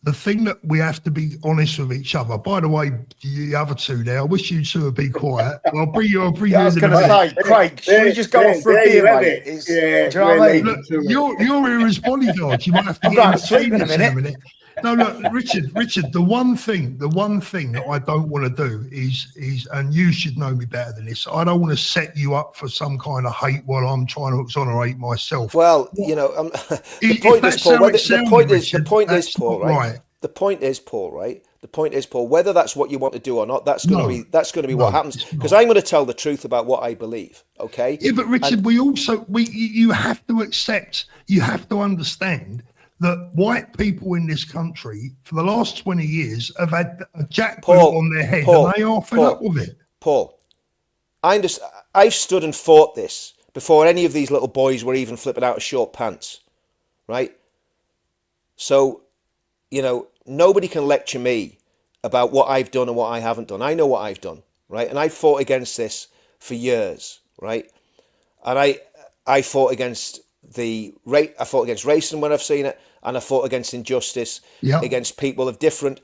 the thing that we have to be honest with each other. By the way, the other two there, I wish you two would be quiet. I'll bring you I was going to say, Craig, should we just go off for a beer, mate? Do you know what I mean? Look, you're here as bodyguard. You might have to I'm going to sleep in a minute. No, look, Richard, the one thing that I don't want to do is, and you should know me better than this, I don't want to set you up for some kind of hate while I'm trying to exonerate myself. Well, the point is, Paul, right? The point is, Paul, right? The point is, Paul, whether that's what you want to do or not, that's going to be what happens. Because I'm going to tell the truth about what I believe. Okay? Yeah, but Richard, you have to accept, you have to understand that white people in this country for the last 20 years have had a jackpot on their head, and they are fed up with it. Paul, I've stood and fought this before any of these little boys were even flipping out of short pants, right? So, nobody can lecture me about what I've done and what I haven't done. I know what I've done, right? And I fought against this for years, right? And I fought against racism when I've seen it, and I fought against injustice against people of different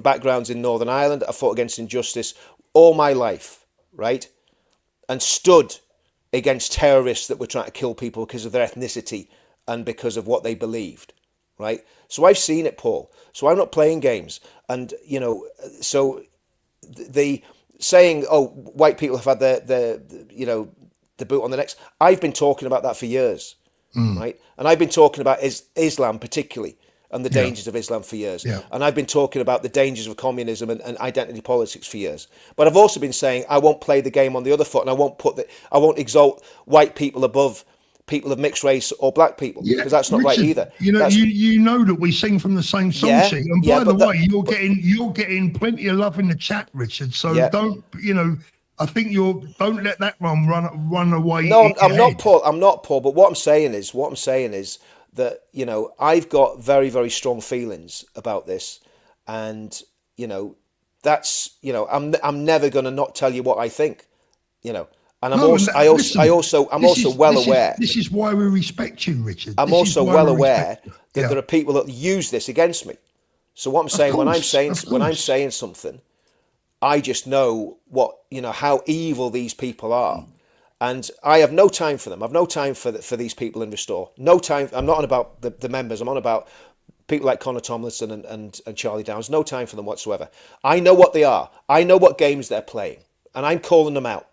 backgrounds in Northern Ireland. I fought against injustice all my life, right? And stood against terrorists that were trying to kill people because of their ethnicity and because of what they believed, right? So I've seen it, Paul. So I'm not playing games. And, so the saying, oh, white people have had the boot on the necks. I've been talking about that for years. Right, and I've been talking about Islam particularly and the dangers of Islam for years. Yeah. And I've been talking about the dangers of communism and identity politics for years. But I've also been saying I won't play the game on the other foot, and I won't exalt white people above people of mixed race or black people, because that's not Richard, right either. You know, That's, you know that we sing from the same song Yeah, sheet. And yeah, by the but way, you're getting plenty of love in the chat, Richard. So don't, you know, I think don't let that run away. No, I'm not, Paul. I'm not, Paul. But what I'm saying is that, you know, I've got very, very strong feelings about this, and you know, that's, you know, I'm never going to not tell you what I think, you know. And I'm also well aware. This is why we respect you, Richard. I'm also well aware that there are people that use this against me. So what I'm saying, when I'm saying something, I just know how evil these people are, and I have no time for them. I've no time for these people in Restore. No time. I'm not on about the members. I'm on about people like Connor Tomlinson and Charlie Downs. No time for them whatsoever. I know what they are. I know what games they're playing, and I'm calling them out.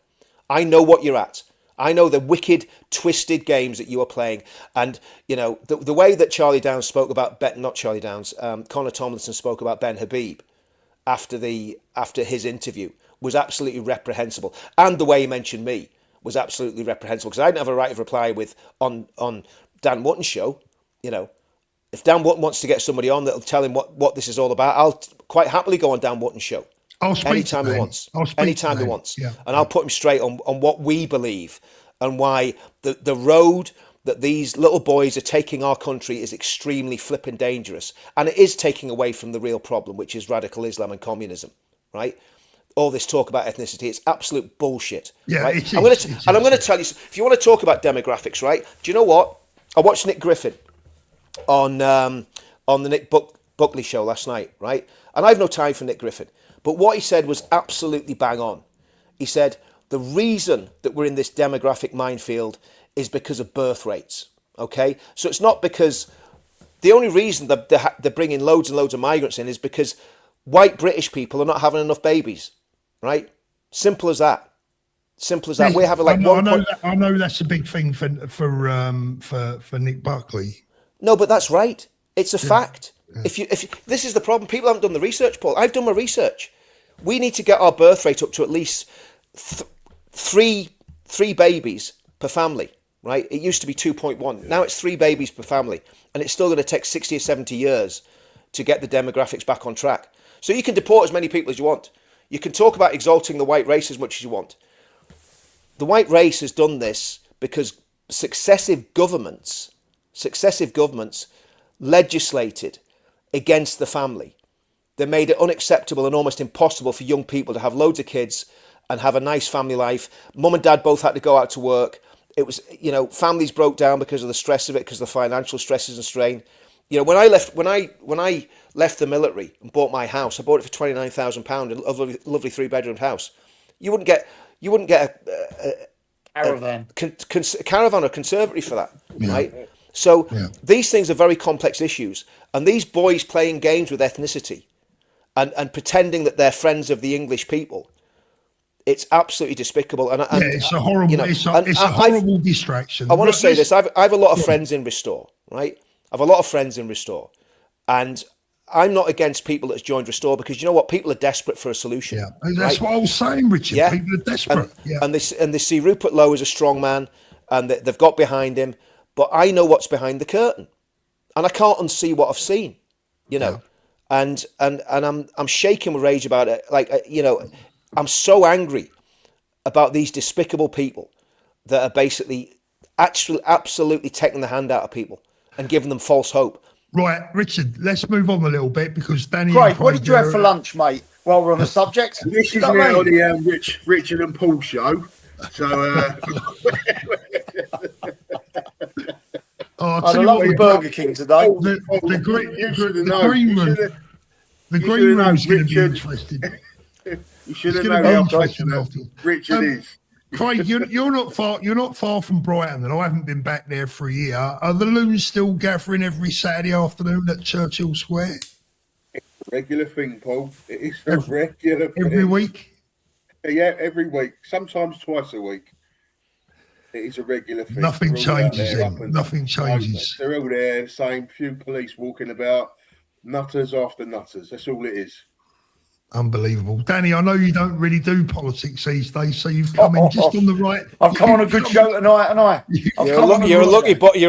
I know what you're at. I know the wicked, twisted games that you are playing. And, you know, the way that Charlie Downs spoke about Connor Tomlinson spoke about Ben Habib after his interview was absolutely reprehensible. And the way he mentioned me was absolutely reprehensible, because I didn't have a right of reply on Dan Wotton's show. You know, if Dan Wotton wants to get somebody on that'll tell him what this is all about, I'll quite happily go on Dan Wotton's show. Anytime he wants. Anytime he wants. Yeah. And I'll put him straight on what we believe, and why the road that these little boys are taking our country is extremely flipping dangerous. And it is taking away from the real problem, which is radical Islam and communism, right? All this talk about ethnicity, it's absolute bullshit. Yeah, right? I'm going to tell you, if you want to talk about demographics, right? Do you know what? I watched Nick Griffin on the Nick Buckley show last night, right? And I've no time for Nick Griffin. But what he said was absolutely bang on. He said, the reason that we're in this demographic minefield is because of birth rates, okay? So it's not because... The only reason that they're bringing loads and loads of migrants in is because white British people are not having enough babies, right? Simple as that. Simple as that. We're having like I know that's a big thing for Nick Buckley. No, but that's right. It's a fact. Yeah. If this is the problem, people haven't done the research, Paul. I've done my research. We need to get our birth rate up to at least three babies per family, right? It used to be 2.1. Now it's 3 babies per family, and it's still going to take 60 or 70 years to get the demographics back on track. So you can deport as many people as you want. You can talk about exalting the white race as much as you want. The white race has done this because successive governments legislated against the family. They made it unacceptable and almost impossible for young people to have loads of kids and have a nice family life. Mum and dad both had to go out to work. It was, you know, families broke down because of the stress of it, because of the financial stresses and strain. You know, when I left the military and bought my house, I bought it for £29,000, a lovely 3-bedroom house. You wouldn't get a caravan, caravan or conservatory for that, right? So these things are very complex issues, and these boys playing games with ethnicity and pretending that they're friends of the English people, it's absolutely despicable. And it's a horrible, it's a horrible distraction. I want to say this: I have a lot of friends in Restore, right? I have a lot of friends in Restore, and I'm not against people that's joined Restore, because you know what? People are desperate for a solution. Yeah, and that's what I was saying, Richard. Yeah? People are desperate. And they see Rupert Lowe as a strong man, and they've got behind him. But I know what's behind the curtain, and I can't unsee what I've seen, you know. And I'm shaking with rage about it. Like, you know, I'm so angry about these despicable people that are basically actually absolutely taking the hand out of people and giving them false hope. Right, Richard, let's move on a little bit, because Danny... Craig, what did you have for lunch, mate, while we're on the subject? This is now the Richard and Paul show. So... I love the Burger King today. The green room's going to be interesting. You should have known how passionate Richard is. Craig, you're not far from Brighton, and I haven't been back there for a year. Are the loons still gathering every Saturday afternoon at Churchill Square? Regular thing, Paul. It is a regular thing. Every week? Yeah, every week. Sometimes twice a week. It is a regular thing. Nothing They're all out changes there then. Nothing changes. They're all there, same few police walking about, nutters after nutters. That's all it is. Unbelievable. Danny, I know you don't really do politics these days, so you've come in just on the right. I've come on a good show tonight, haven't I? You're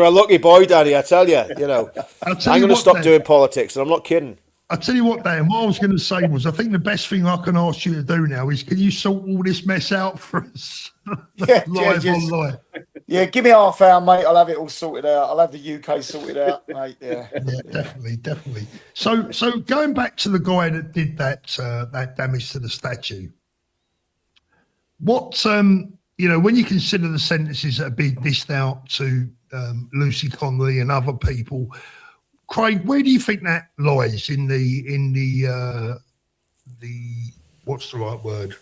a lucky boy, Danny. I tell you. You know, I'm going to stop doing politics, and I'm not kidding. I tell you what, Dan. What I was going to say was, I think the best thing I can ask you to do now is, can you sort all this mess out for us online? Yeah, give me half hour, mate. I'll have it all sorted out. I'll have the UK sorted out, mate. Yeah, definitely. So going back to the guy that did that damage to the statue, what when you consider the sentences that have been dished out to Lucy Connolly and other people, Craig, where do you think that lies in the what's the right word?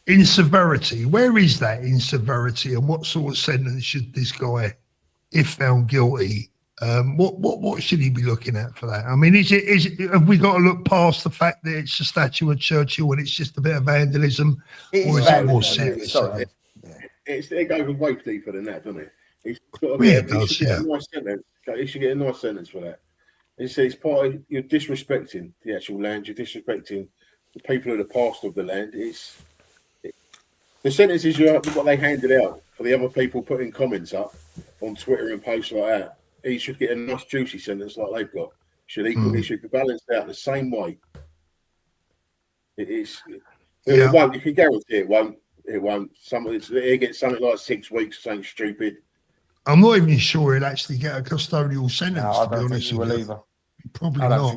In severity, where is that in severity, and what sort of sentence should this guy, if found guilty, what should he be looking at for that? I mean, is it have we got to look past the fact that it's a statue of Churchill and it's just a bit of vandalism, or is it more serious? It goes way deeper than that, doesn't it? He's got to be, he should get a nice sentence. He should get a nice sentence for that. It's part of, you're disrespecting the actual land. You're disrespecting the people of the past of the land. The sentences what they handed out for the other people putting comments up on Twitter and posts like that. He should get a nice juicy sentence like they've got. He should be balanced out the same way. It won't. You can guarantee it won't. It won't. He'll get something like 6 weeks, something stupid. I'm not even sure he'll actually get a custodial sentence. No, I don't think he will either. Probably not.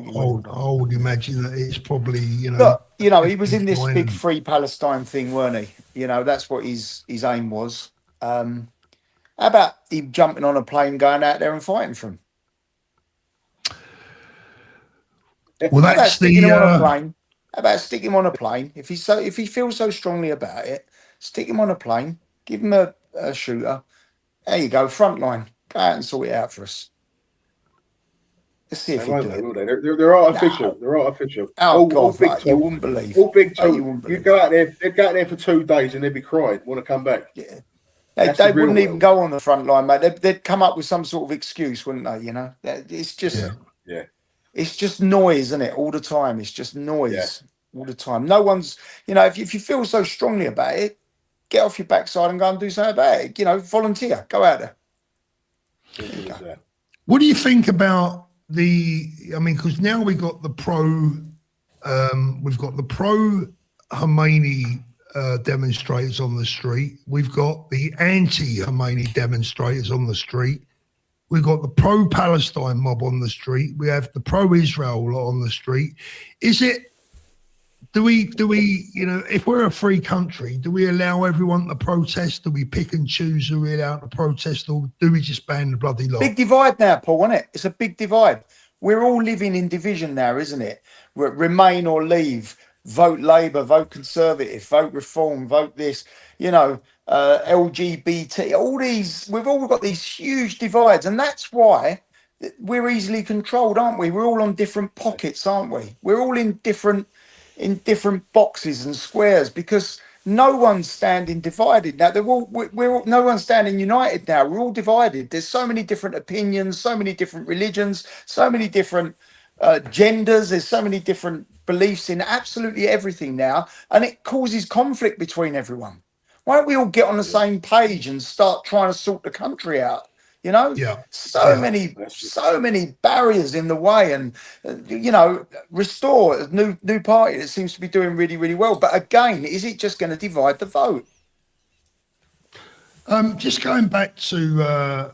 I would imagine that it's probably, Look, he was in this big Free Palestine thing, weren't he? That's what his aim was. How about him jumping on a plane, going out there and fighting for him? Well, that's How about stick him on a plane? If he feels so strongly about it, stick him on a plane, give him a shooter. There you go, front line. Go out and sort it out for us. Let's see if he do it. They're artificial. No. They're artificial. Oh, God, you wouldn't believe. All big talk. You go out there. They'd go out there for 2 days and they'd be crying, want to come back. Yeah, they wouldn't even go on the front line, mate. They'd come up with some sort of excuse, wouldn't they? It's just, it's just noise, isn't it? All the time, it's just noise all the time. No one's, if you feel so strongly about it, get off your backside and go and do something about it. Volunteer, go out there. What do you think about because now we've got the pro Khomeini demonstrators on the street. We've got the anti-Khomeini demonstrators on the street. We've got the pro-Palestine mob on the street. We have the pro-Israel lot on the street. Do we, if we're a free country, do we allow everyone to protest? Do we pick and choose who we allow to protest, or do we just ban the bloody lot? Big divide now, Paul, isn't it? It's a big divide. We're all living in division now, isn't it? Remain or leave, vote Labour, vote Conservative, vote Reform, vote this, LGBT, all these, we've all got these huge divides, and that's why we're easily controlled, aren't we? We're all on different pockets, aren't we? We're all in different boxes and squares, because no one's standing divided now. No one's standing united now. We're all divided. There's so many different opinions, so many different religions, so many different genders. There's so many different beliefs in absolutely everything now, and it causes conflict between everyone. Why don't we all get on the same page and start trying to sort the country out? So many barriers in the way, and restore a new party that seems to be doing really, really well. But again, is it just going to divide the vote? Just going back to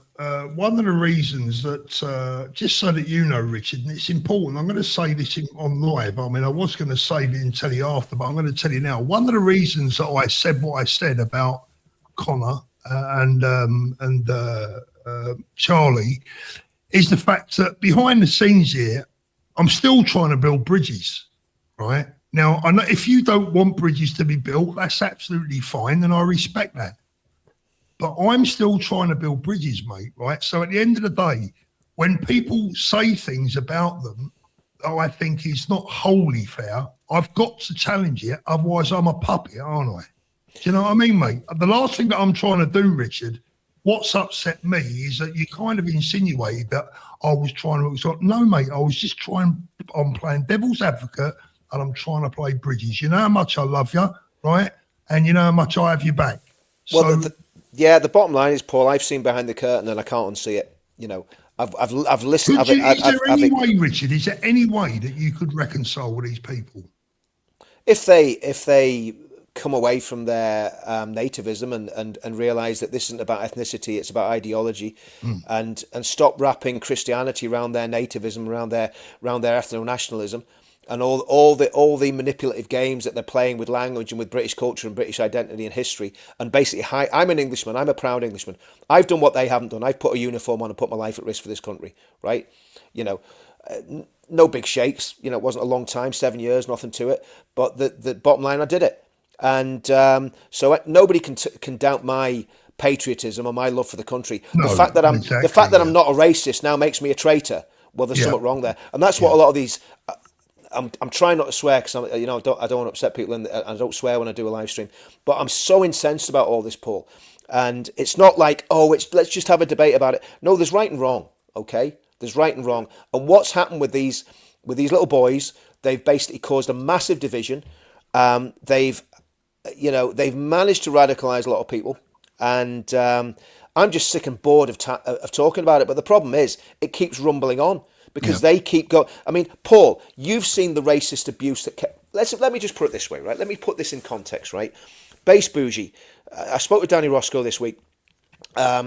one of the reasons that, just so that you know, Richard, and it's important, I'm going to say this on live. I mean, I was going to save it and tell you after, but I'm going to tell you now. One of the reasons that I said what I said about Connor and Charlie is the fact that behind the scenes here, I'm still trying to build bridges, right? Now, I know if you don't want bridges to be built, that's absolutely fine, and I respect that. But I'm still trying to build bridges, mate, right? So at the end of the day, when people say things about them that I think is not wholly fair, I've got to challenge it. Otherwise, I'm a puppet, aren't I? Do you know what I mean, mate? The last thing that I'm trying to do, Richard, what's upset me is that you kind of insinuated that I was trying to. No, mate, I was just I'm playing devil's advocate and I'm trying to play bridges. You know how much I love you, right? And you know how much I have your back. Well, the bottom line is, Paul, I've seen behind the curtain and I can't unsee it. You know, I've listened. Is there any way, Richard? Is there any way that you could reconcile with these people? If they come away from their nativism and realize that this isn't about ethnicity, it's about ideology, and stop wrapping Christianity around their nativism, around their ethno-nationalism, and all the manipulative games that they're playing with language and with British culture and British identity and history. And basically, I'm an Englishman. I'm a proud Englishman. I've done what they haven't done. I've put a uniform on and put my life at risk for this country, right? You know, no big shakes. You know, it wasn't a long time, 7 years, nothing to it. But the bottom line, I did it. And so nobody can doubt my patriotism or my love for the country. No, the fact that I'm not a racist now makes me a traitor. Well, there's something wrong there, and that's what a lot of these. I'm trying not to swear because I don't want to upset people, and I don't swear when I do a live stream. But I'm so incensed about all this, Paul. And it's not like, let's just have a debate about it. No, there's right and wrong. Okay, there's right and wrong. And what's happened with these little boys? They've basically caused a massive division. They've managed to radicalize a lot of people, and I'm just sick and bored of talking about it. But the problem is, it keeps rumbling on. Because they keep going. I mean, Paul, you've seen the racist abuse that kept. Let me just put it this way, right? Let me put this in context, right? Base Bougie. I spoke to Danny Roscoe this week.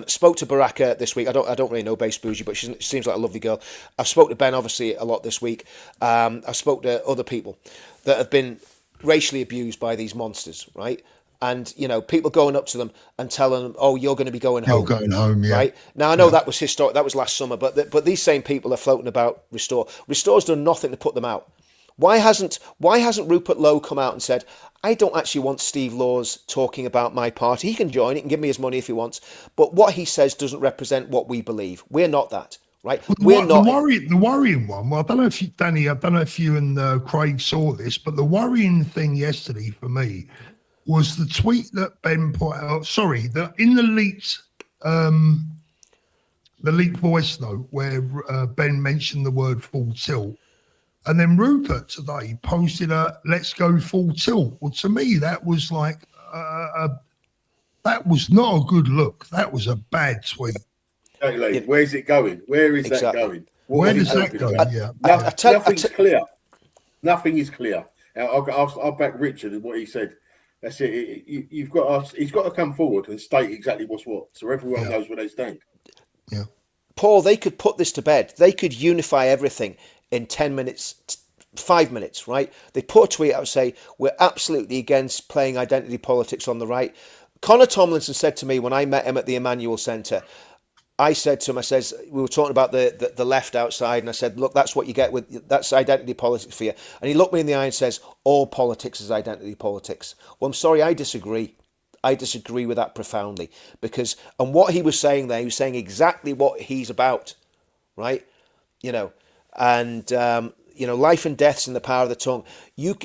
Spoke to Baraka this week. I don't really know Base Bougie, but she seems like a lovely girl. I've spoke to Ben obviously a lot this week. I've spoke to other people that have been racially abused by these monsters, right? And, you know, people going up to them and telling them, "Oh, you're going to be going home." You're going home, yeah. Right? Now, I know that was historic. That was last summer. But these same people are floating about Restore. Restore's done nothing to put them out. Why hasn't Rupert Lowe come out and said, "I don't actually want Steve Laws talking about my party. He can join it and give me his money if he wants. But what he says doesn't represent what we believe. We're not that." Right? Well, the worrying one. Well, I don't know if you, Danny. I don't know if you and Craig saw this, but the worrying thing yesterday for me was the tweet that Ben put out. Sorry, in the leaked voice note where Ben mentioned the word full tilt, and then Rupert today posted a "Let's go full tilt." Well, to me, that was like that was not a good look. That was a bad tweet. Exactly. Where's it going? Where is that going? Where does that go? Nothing's clear. Nothing is clear. I'll back Richard and what he said. That's it. He's got to come forward and state exactly what's what, so everyone knows where they stand. Yeah, Paul, they could put this to bed. They could unify everything in 10 minutes, 5 minutes, right? They put a tweet out and say, "We're absolutely against playing identity politics on the right." Connor Tomlinson said to me when I met him at the Emmanuel Centre, I said to him, we were talking about the left outside, and I said, "Look, that's what you get that's identity politics for you." And he looked me in the eye and says, "All politics is identity politics." Well, I'm sorry, I disagree. I disagree with that profoundly, and what he was saying there, he was saying exactly what he's about, right? You know, and life and death's in the power of the tongue. You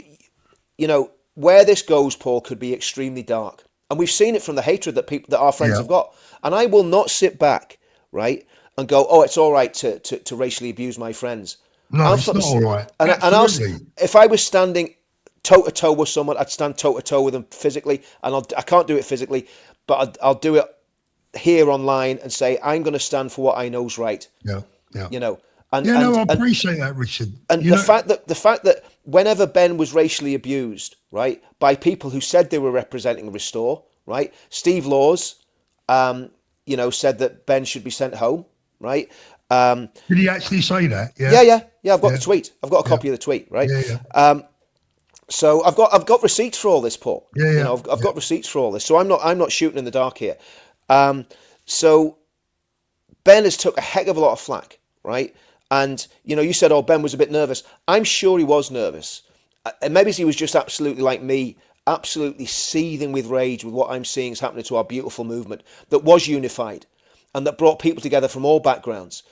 know, where this goes, Paul, could be extremely dark, and we've seen it from the hatred that our friends have got. And I will not sit back, right, and go, "Oh, it's all right to racially abuse my friends." No, it's not all right. And if I was standing toe to toe with someone, I'd stand toe to toe with them physically, and I can't do it physically, but I'll do it here online and say, "I'm going to stand for what I know is right." Yeah. You know, I appreciate that, Richard. And the fact that whenever Ben was racially abused, right, by people who said they were representing Restore, right, Steve Laws, said that Ben should be sent home, right? Did he actually say that? Yeah. I've got the tweet. I've got a copy of the tweet, right? So I've got receipts for all this, Paul. I've got receipts for all this. So I'm not shooting in the dark here. So Ben has took a heck of a lot of flack, right? And you said, "Oh, Ben was a bit nervous." I'm sure he was nervous, and maybe he was just absolutely like me. Absolutely seething with rage with what I'm seeing is happening to our beautiful movement that was unified and that brought people together from all backgrounds.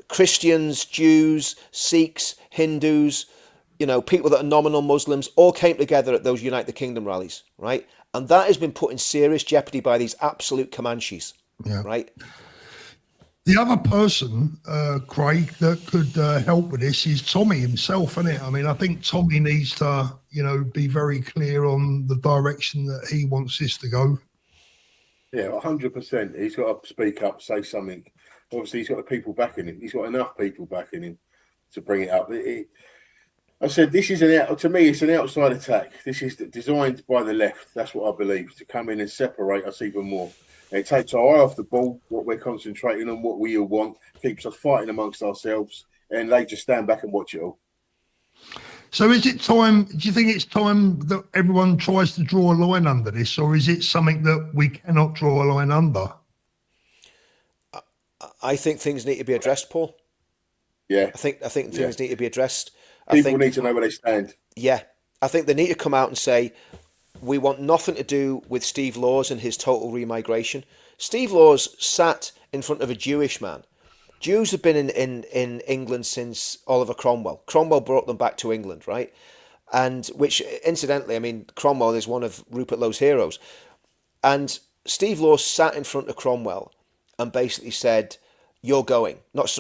Christians, Jews, Sikhs, Hindus, you know, people that are nominal Muslims, all came together at those Unite the Kingdom rallies, right? And that has been put in serious jeopardy by these absolute Comanches, Yeah. right? The other person, Craig, that could help with this is Tommy himself, isn't it? I mean, I think Tommy needs to, you know, be very clear on the direction that he wants this to go. Yeah, 100%. He's got to speak up, say something. Obviously, he's got the people backing him. He's got enough people backing him to bring it up. I said, this is to me, it's an outside attack. This is designed by the left. That's what I believe, to come in and separate us even more. And it takes our eye off the ball, what we're concentrating on, what we all want, keeps us fighting amongst ourselves, and they just stand back and watch it all. So is it time, do you think it's time that everyone tries to draw a line under this, or is it something that we cannot draw a line under? I think things need to be addressed, Paul. Yeah. I think things need to be addressed. People need to know where they stand. Yeah. I think they need to come out and say, we want nothing to do with Steve Laws and his total remigration. Steve Laws sat in front of a Jewish man. Jews have been in England since Oliver Cromwell. Cromwell brought them back to England, right? And which, incidentally, I mean, Cromwell is one of Rupert Lowe's heroes. And Steve Laws sat in front of Cromwell and basically said, you're going. Not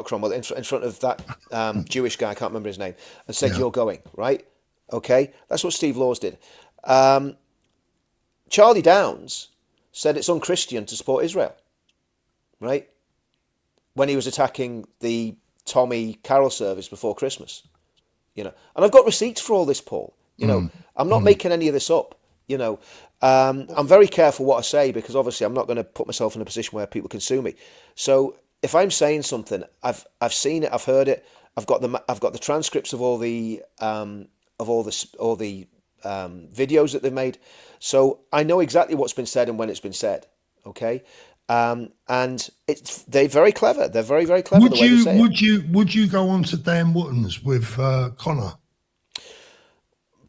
Cromwell, in front of that Jewish guy, I can't remember his name, and said, you're going, right? Okay? That's what Steve Laws did. Charlie Downs said it's unchristian to support Israel, right? When he was attacking the Tommy Carol service before Christmas, you know. And I've got receipts for all this, Paul. You know, I'm not making any of this up. You know, I'm very careful what I say because obviously I'm not going to put myself in a position where people can sue me. So if I'm saying something, I've seen it, I've heard it, I've got the transcripts of all the videos that they've made, so I know exactly what's been said and when it's been said. Okay. And they're very clever. They're very, very clever. Would you go on to Dan Wootton's with Connor?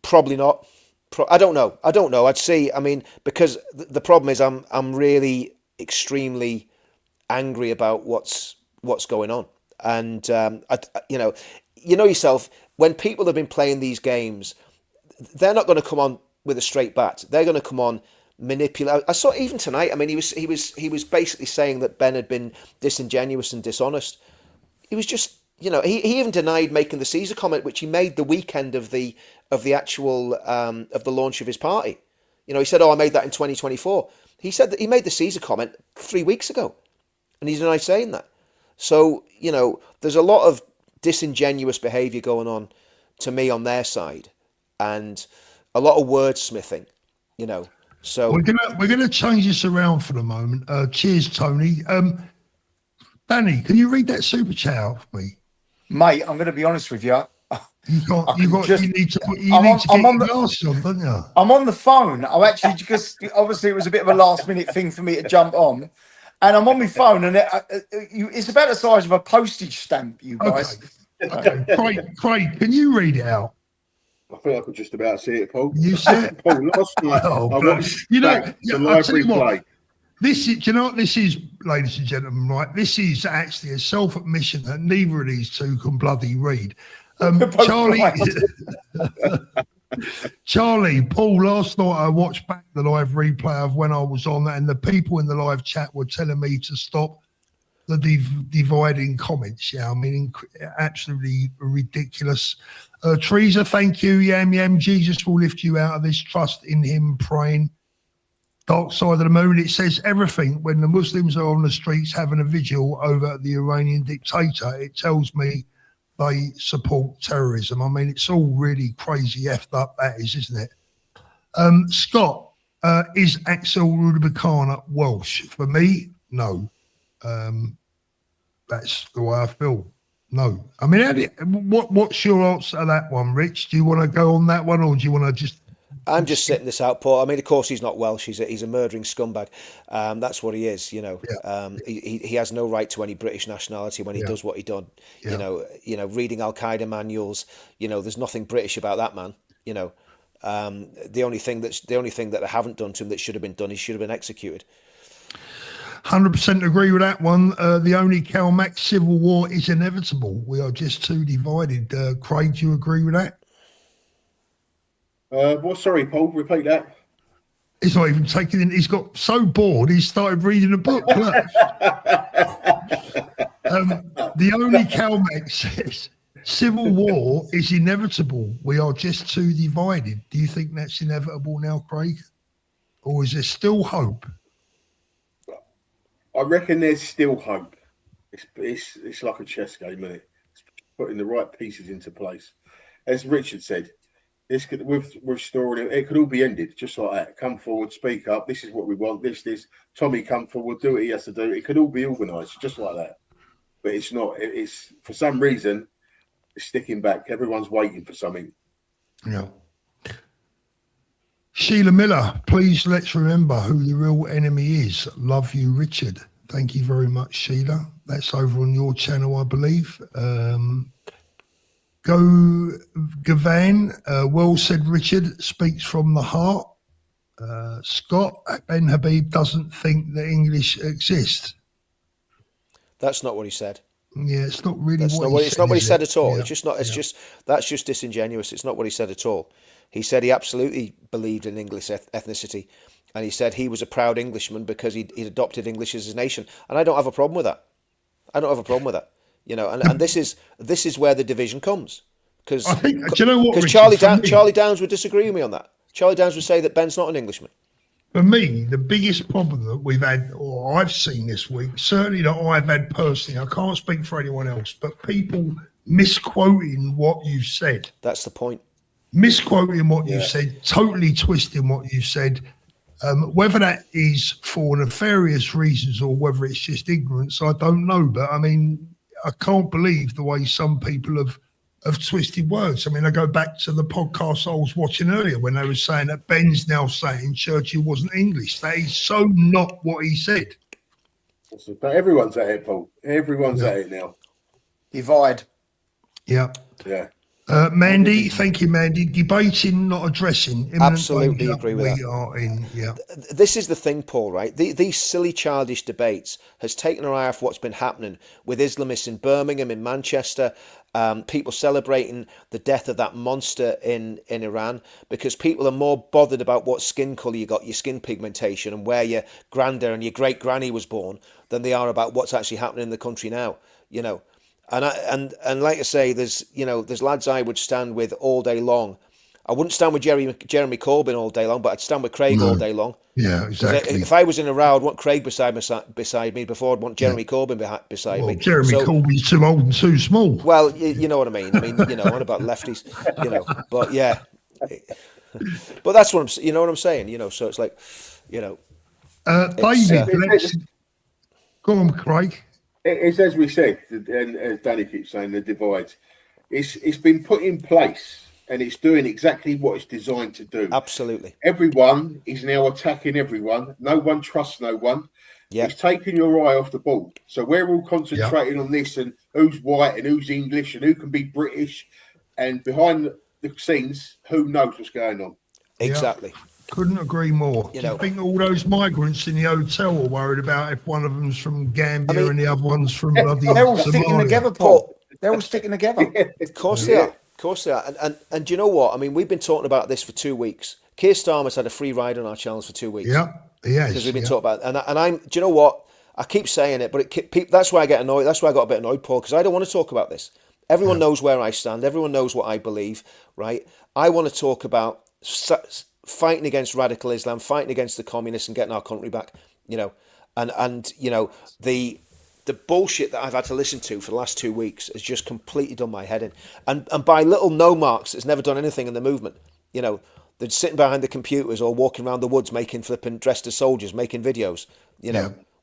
Probably not. I don't know. I'd see. I mean, because the problem is, I'm really extremely angry about what's going on, and you know yourself. When people have been playing these games, they're not going to come on with a straight bat. They're going to come on manipulate. I saw even tonight. I mean, he was basically saying that Ben had been disingenuous and dishonest. He was just, you know, he even denied making the Caesar comment, which he made the weekend of the actual of the launch of his party. You know, he said, "Oh, I made that in 2024." He said that he made the Caesar comment 3 weeks ago, and he denied saying that. So, you know, there's a lot of disingenuous behaviour going on to me on their side, and a lot of wordsmithing. You know. So we're gonna change this around for the moment. Cheers, Tony. Danny, can you read that super chat out for me, mate? I'm going to be honest with you. You need to get your glasses on, don't you? I'm on the phone. I'm actually because obviously it was a bit of a last minute thing for me to jump on, and I'm on my phone, and it's about the size of a postage stamp. You guys. Okay. Craig, can you read it out? I feel I could just about see it, Paul. You see it? Paul, last night I watched the live replay. This is, do you know what this is, ladies and gentlemen, right? This is actually a self-admission that neither of these two can bloody read. Charlie, Paul, last night I watched back the live replay of when I was on, and the people in the live chat were telling me to stop the dividing comments. Yeah, I mean, absolutely ridiculous. Teresa, thank you. Yam Yam, Jesus will lift you out of this. Trust in him, praying. Dark Side of the Moon, it says everything. When the Muslims are on the streets having a vigil over the Iranian dictator, it tells me they support terrorism. I mean, it's all really crazy effed up, that is, isn't it? Scott, is Axel Rudabakana Welsh? For me, no. That's the way I feel. No. I mean, what's your answer to that one, Rich? Do you want to go on that one, or do you want to just... I'm just sitting this out, Paul. I mean, of course, he's not Welsh. He's a murdering scumbag. That's what he is, you know. Yeah. He has no right to any British nationality when he does what he done. Yeah. You know, reading Al Qaeda manuals. You know, there's nothing British about that man. You know, the only thing that they haven't done to him that should have been done, he should have been executed. 100% agree with that one. The only Karl Marx civil war is inevitable. We are just too divided. Craig, do you agree with that? Well, sorry, Paul, repeat that. He's not even taking in. He's got so bored, he started reading a book. Look. The only Karl Marx says civil war is inevitable. We are just too divided. Do you think that's inevitable now, Craig? Or is there still hope? I reckon there's still hope. It's like a chess game, isn't it? It's putting the right pieces into place. As Richard said, this could, with story, it could all be ended just like that. Come forward, speak up. This is what we want. This. Tommy, come forward, do what he has to do. It could all be organised just like that. But it's not. It's for some reason it's sticking back. Everyone's waiting for something. Yeah. Sheila Miller, please let's remember who the real enemy is. Love you, Richard. Thank you very much, Sheila. That's over on your channel, I believe. Go Gavan, well said, Richard, speaks from the heart. Scott, Ben Habib doesn't think that English exists. That's not what he said. Yeah, it's not really It's not what he said at all. Yeah. It's just not. It's just that's just disingenuous. It's not what he said at all. He said he absolutely believed in English ethnicity, and he said he was a proud Englishman because he'd adopted English as his nation. And I don't have a problem with that. I don't have a problem with that. You know, and this is where the division comes. Because I think, do you know what? Because Richard, Charlie Downs would disagree with me on that. Charlie Downs would say that Ben's not an Englishman. For me, the biggest problem that we've had, or I've seen this week, certainly that I've had personally, I can't speak for anyone else, but people misquoting what you said. That's the point. Misquoting what you said, totally twisting what you said. Whether that is for nefarious reasons or whether it's just ignorance, I don't know. But I mean, I can't believe the way some people have twisted words. I mean, I go back to the podcast I was watching earlier when they were saying that Ben's now saying Churchill wasn't English. That is so not what he said. But everyone's at it, Paul. Everyone's at it now. Divide. Yeah. Yeah. Mandy, thank you, Mandy. Debating, not addressing. Absolutely agree with that. We are in, yeah. This is the thing, Paul, right? These silly, childish debates has taken our eye off what's been happening with Islamists in Birmingham, in Manchester, people celebrating the death of that monster in Iran, because people are more bothered about what skin colour you got, your skin pigmentation, and where your granda and your great granny was born, than they are about what's actually happening in the country now, you know. And like I say, there's lads I would stand with all day long. I wouldn't stand with Jeremy Corbyn all day long, but I'd stand with Craig all day long. Yeah, exactly. If I was in a row, I'd want Craig beside me before I'd want Jeremy Corbyn beside me. Jeremy Corbyn's too old and too small. Well, you know what I mean. I mean, on about lefties, But yeah, but that's what I'm. You know what I'm saying. So it's like, David, go on, Craig. It's as we said, and as Danny keeps saying, the divide. It's been put in place, and it's doing exactly what it's designed to do. Absolutely. Everyone is now attacking everyone. No one trusts no one. Yeah. It's taking your eye off the ball. So we're all concentrating on this and who's white and who's English and who can be British. And behind the scenes, who knows what's going on? Exactly. Yeah. Couldn't agree more. Do you think all those migrants in the hotel are worried about if one of them's from Gambia and the other one's from bloody They're all Somalia? sticking together, Paul. They're all sticking together. Of course they are. Of course they are. And do you know what? I mean, we've been talking about this for 2 weeks. Keir Starmer's had a free ride on our channels for 2 weeks. Yeah, he has. Because we've been talking about it. And I'm, do you know what? I keep saying it, but that's why I get annoyed. That's why I got a bit annoyed, Paul, because I don't want to talk about this. Everyone knows where I stand. Everyone knows what I believe, right? I want to talk about fighting against radical Islam, fighting against the communists and getting our country back, and the bullshit that I've had to listen to for the last 2 weeks has just completely done my head in. And by little no marks that's never done anything in the movement, they're sitting behind the computers or walking around the woods making flipping dressed as soldiers, making videos,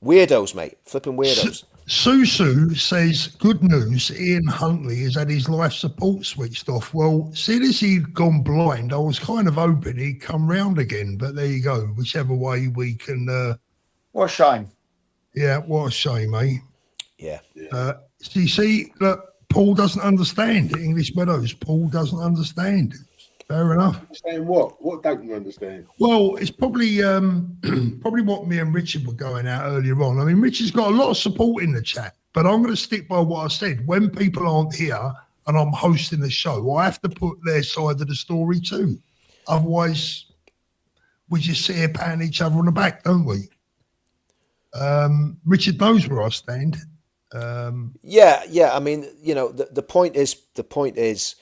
weirdos, mate, flipping weirdos. Susu says, good news, Ian Huntley has had his life support switched off. Well, seeing as he'd gone blind, I was kind of hoping he'd come round again, but there you go, whichever way we can... what a shame. Yeah, what a shame, eh? Yeah. So you see, look, Paul doesn't understand English Meadows. Paul doesn't understand. Fair enough. Understand what? What don't you understand? Well, it's probably probably what me and Richard were going at earlier on. I mean, Richard's got a lot of support in the chat, but I'm going to stick by what I said. When people aren't here and I'm hosting the show, I have to put their side of the story too. Otherwise, we just sit here patting each other on the back, don't we? Richard knows where I stand. Yeah. I mean, the point is,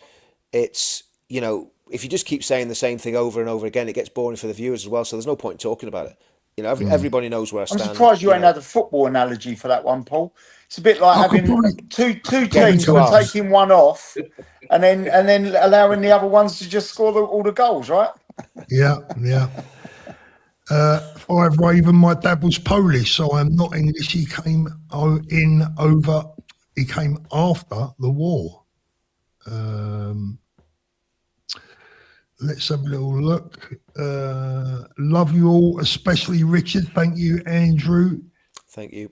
it's, if you just keep saying the same thing over and over again, it gets boring for the viewers as well. So there's no point in talking about it. Everybody knows where I stand. I'm surprised you ain't had a football analogy for that one, Paul. It's a bit like having two teams and taking one off, and then allowing the other ones to just score all the goals, right? Yeah. Five Raven, my dad was Polish, so I'm not English. He came he came after the war. Let's have a little look. Love you all, especially Richard. Thank you, Andrew. Thank you.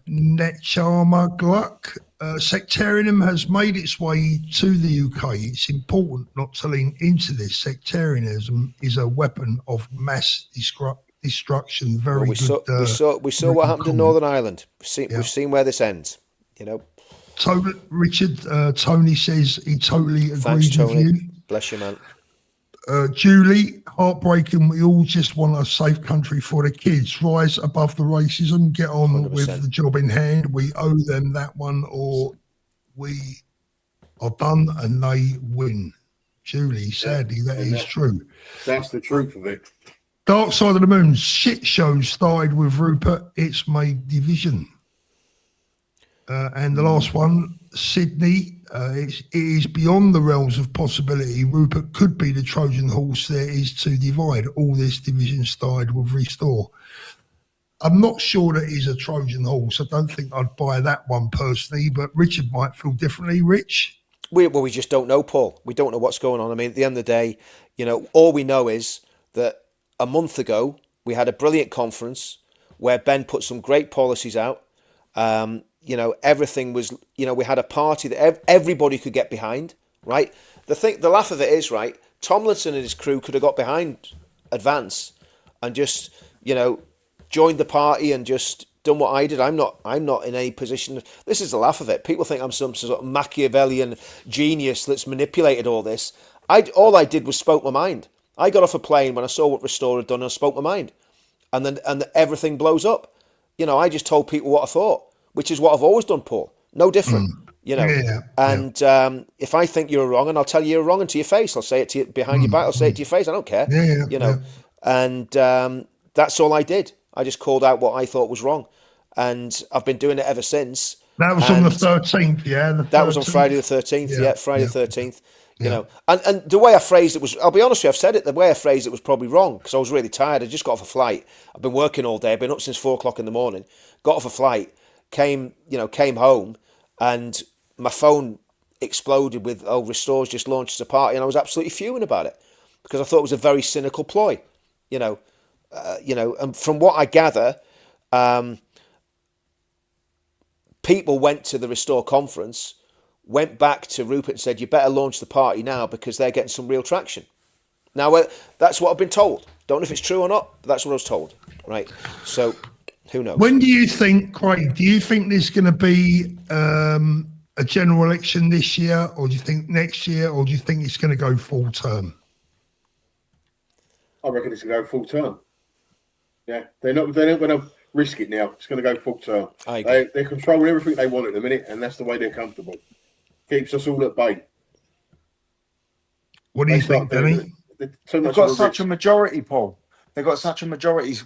Net Charmer Gluck. Sectarianism has made its way to the UK. It's important not to lean into this. Sectarianism is a weapon of mass destruction. Very good. We saw what happened in Northern Ireland. We've seen where this ends. Richard, Tony says he totally agrees with you. Bless you, man. Julie, heartbreaking. We all just want a safe country for the kids. Rise above the racism. Get on 100%. With the job in hand. We owe them that one, or we are done and they win. Julie, sadly, that is true. That's the truth of it. Dark Side of the Moon. Shit show started with Rupert. It's made division. And the last one, Sydney. It is beyond the realms of possibility. Rupert could be the Trojan horse there is to divide. All this division started with Restore. I'm not sure that he's a Trojan horse. I don't think I'd buy that one personally, but Richard might feel differently. Rich? We just don't know, Paul. We don't know what's going on. I mean, at the end of the day, all we know is that a month ago, we had a brilliant conference where Ben put some great policies out. Everything was, we had a party that everybody could get behind, right? The laugh of it is, right, Tomlinson and his crew could have got behind Advance and just, joined the party and just done what I did. I'm not in any position. This is the laugh of it. People think I'm some sort of Machiavellian genius that's manipulated all this. All I did was spoke my mind. I got off a plane when I saw what Restore had done and I spoke my mind. And everything blows up. I just told people what I thought, which is what I've always done, Paul. No different, if I think you're wrong, and I'll tell you you're wrong, and to your face, I'll say it to you behind your back, I'll say it to your face. I don't care, And that's all I did. I just called out what I thought was wrong, and I've been doing it ever since. That was on the 13th, That was on Friday the 13th, Friday the 13th. And the way I phrased it was, I'll be honest with you, I've said it, the way I phrased it was probably wrong because I was really tired. I just got off a flight. I've been working all day. I've been up since 4:00 in the morning. Got off a flight, came home, and my phone exploded with, Restore's just launched as a party, and I was absolutely fuming about it because I thought it was a very cynical ploy, and from what I gather, people went to the Restore conference, went back to Rupert and said, you better launch the party now because they're getting some real traction. Now, that's what I've been told. Don't know if it's true or not, but that's what I was told. Right. So who knows? When do you think, Craig, do you think there's going to be a general election this year, or do you think next year, or do you think it's going to go full term? I reckon it's going to go full term. Yeah, they're not going to risk it now. It's going to go full term. They're controlling everything they want at the minute, and that's the way they're comfortable. Keeps us all at bay. What do you think, Danny? They've got such a majority, Paul. They've got such a majority.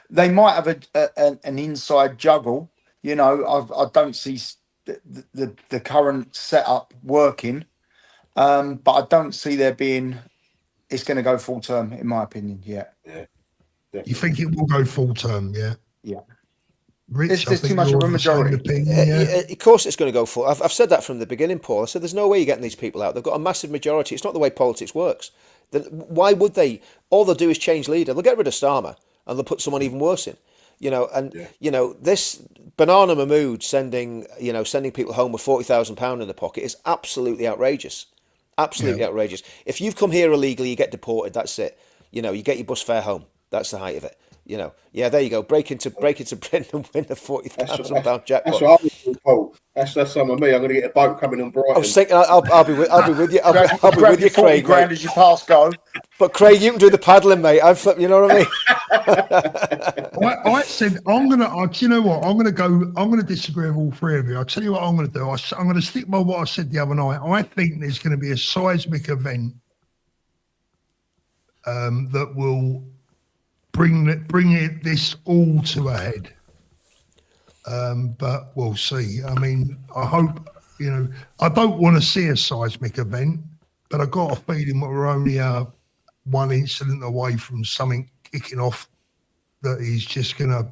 They might have an inside juggle. I don't see the current setup working, but I don't see there being. It's going to go full term, in my opinion. Yeah. You think it will go full term? Yeah. Yeah. Rich, there's too much of a majority. Of course it's going to go full. I've said that from the beginning, Paul. I said there's no way you're getting these people out. They've got a massive majority. It's not the way politics works. Why would they? All they'll do is change leader. They'll get rid of Starmer and they'll put someone even worse in. This Banana Mahmood sending people home with £40,000 in their pocket is absolutely outrageous. Absolutely outrageous. If you've come here illegally, you get deported. That's it. You know, you get your bus fare home. That's the height of it. You know, yeah, there you go. Break into Britain and win the £40,000 jackpot. That's what I was doing, Paul. That's some of me. I'm going to get a boat coming on Brighton. I was thinking, I'll be with you. I'll be with you, Craig. Grand as you pass go. But Craig, you can do the paddling, mate. You know what I mean? I said I'm gonna. Do you know what? I'm gonna disagree with all three of you. I'll tell you what I'm gonna do. I'm gonna stick by what I said the other night. I think there's going to be a seismic event that will bring this all to a head. But we'll see. I mean, I hope, you know, I don't want to see a seismic event, but I got a feeling we're only one incident away from something kicking off that is just going to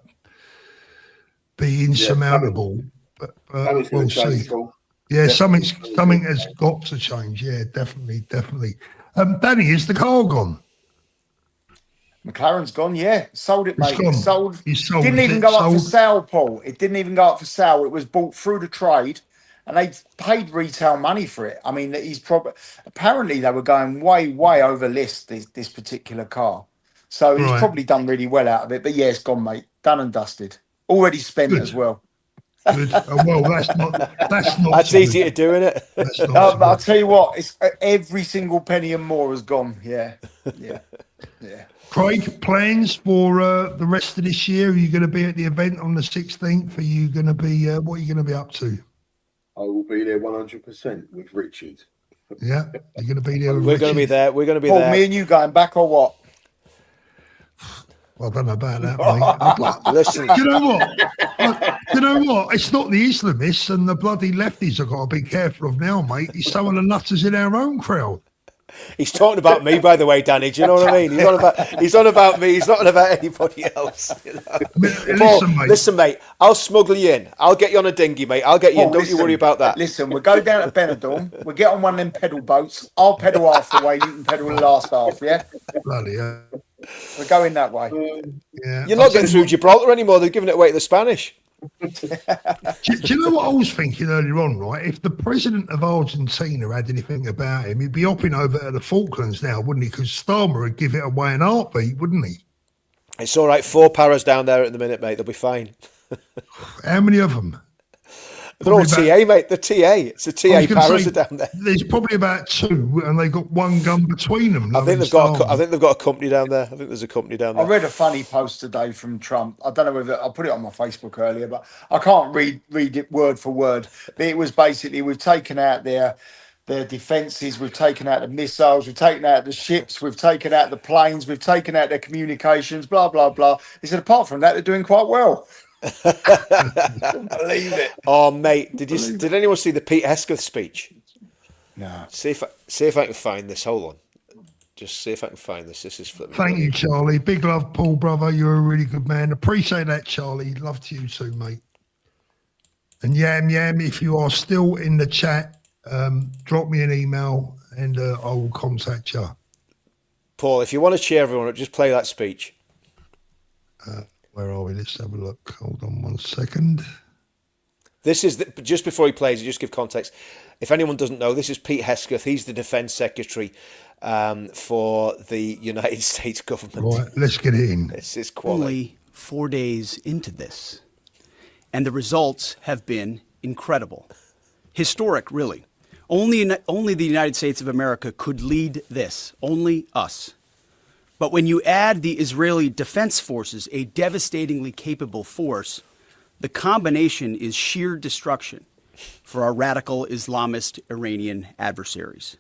be insurmountable. But we'll see. Yeah, something has got to change. Yeah, definitely. Danny, is the car gone? McLaren's gone, yeah. Sold it, mate. It's Sold. sold. Didn't even go up for sale, Paul. It didn't even go up for sale. It was bought through the trade, and they paid retail money for it. I mean, he's probably apparently they were going way over list this particular car, so he's probably done really well out of it. But yeah, it's gone, mate. Done and dusted. Already spent as well. Good. Well, that's not. That's easy to do, isn't it? But I'll tell you what, it's every single penny and more has gone. Yeah. Craig, plans for the rest of this year? Are you going to be at the event on the 16th? Are you going to be? What are you going to be up to? I will be there 100% with Richard. Yeah, you're going to be there. We're going to be there. We're going to be Paul, there. me and you going back or what? Well, I don't know about that, mate. Listen, you know what? You know what? It's not the Islamists and the bloody lefties I've got to be careful of now, mate. It's some of the nutters in our own crowd. he's talking about me, by the way, Danny. Do you know what I mean? He's on about me. He's not on about anybody else. You know? Paul, listen, mate. I'll smuggle you in. I'll get you on a dinghy, mate. I'll get you in. Don't you worry about that. Listen, we'll go down to Benidorm. We'll get on one of them pedal boats. I'll pedal half the way. You can pedal the last half. Yeah. Bloody hell. We're going that way. Yeah. You're not getting through Gibraltar anymore. They're giving it away to the Spanish. Do you know what I was thinking earlier on, right? If the president of Argentina had anything about him, he'd be hopping over to the Falklands now, wouldn't he? Because Starmer would give it away in a heartbeat, wouldn't he? It's all right. 4 paras down there at the minute, mate. They'll be fine. How many of them? They're all TA, mate. The TA. It's the TA paras are down there. There's probably about 2, and they got one gun between them. I think they've got a company down there. I think there's a company down there. I read a funny post today from Trump. I don't know whether I put it on my Facebook earlier, but I can't read it word for word. But it was basically we've taken out their defences, we've taken out the missiles, we've taken out the ships, we've taken out the planes, we've taken out their communications, blah blah blah. He said, apart from that, they're doing quite well. Believe it. Oh, mate, did anyone see the Pete Hesketh speech? No. See if I can find this. Hold on. Just see if I can find this. This is flipping. Thank you, Charlie. Big love, Paul, brother. You're a really good man. Appreciate that, Charlie. Love to you too, mate. And Yam, if you are still in the chat, drop me an email and I will contact you. Paul, if you want to cheer everyone up, just play that speech. Where are we? Let's have a look. Hold on 1 second. This is just before he plays. Just give context. If anyone doesn't know, this is Pete Hesketh. He's the Defence Secretary for the United States government. Right, let's get it in. This is quality. Only 4 days into this, and the results have been incredible, historic, really. Only the United States of America could lead this. Only us. But when you add the Israeli Defense Forces, a devastatingly capable force, the combination is sheer destruction for our radical Islamist Iranian adversaries.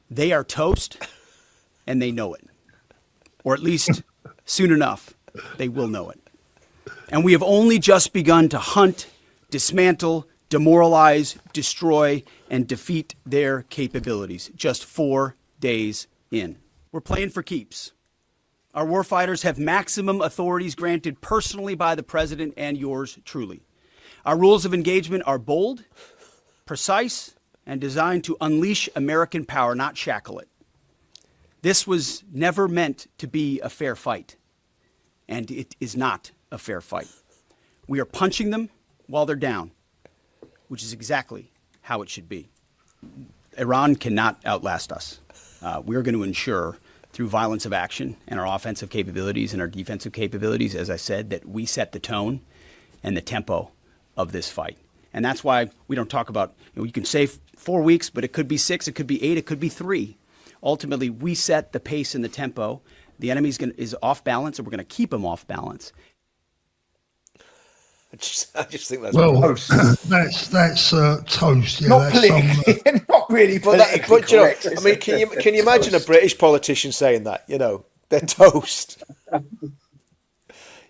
They are toast, and they know it. Or at least, soon enough, they will know it. And we have only just begun to hunt, dismantle, demoralize, destroy, and defeat their capabilities, just 4 days in. We're playing for keeps. Our warfighters have maximum authorities granted personally by the president and yours truly. Our rules of engagement are bold, precise, and designed to unleash American power, not shackle it. This was never meant to be a fair fight, and it is not a fair fight. We are punching them while they're down, which is exactly how it should be. Iran cannot outlast us. We're going to ensure through violence of action and our offensive capabilities and our defensive capabilities, as I said, that we set the tone and the tempo of this fight. And that's why we don't talk about, you can say 4 weeks, but it could be 6, it could be 8, it could be 3. Ultimately, we set the pace and the tempo. The enemy is off balance, and we're going to keep him off balance. I just think that's toast. that's toast. Yeah, Not that's politically, not really politically but you know, correct. I mean, can you imagine a British politician saying that? You know, they're toast.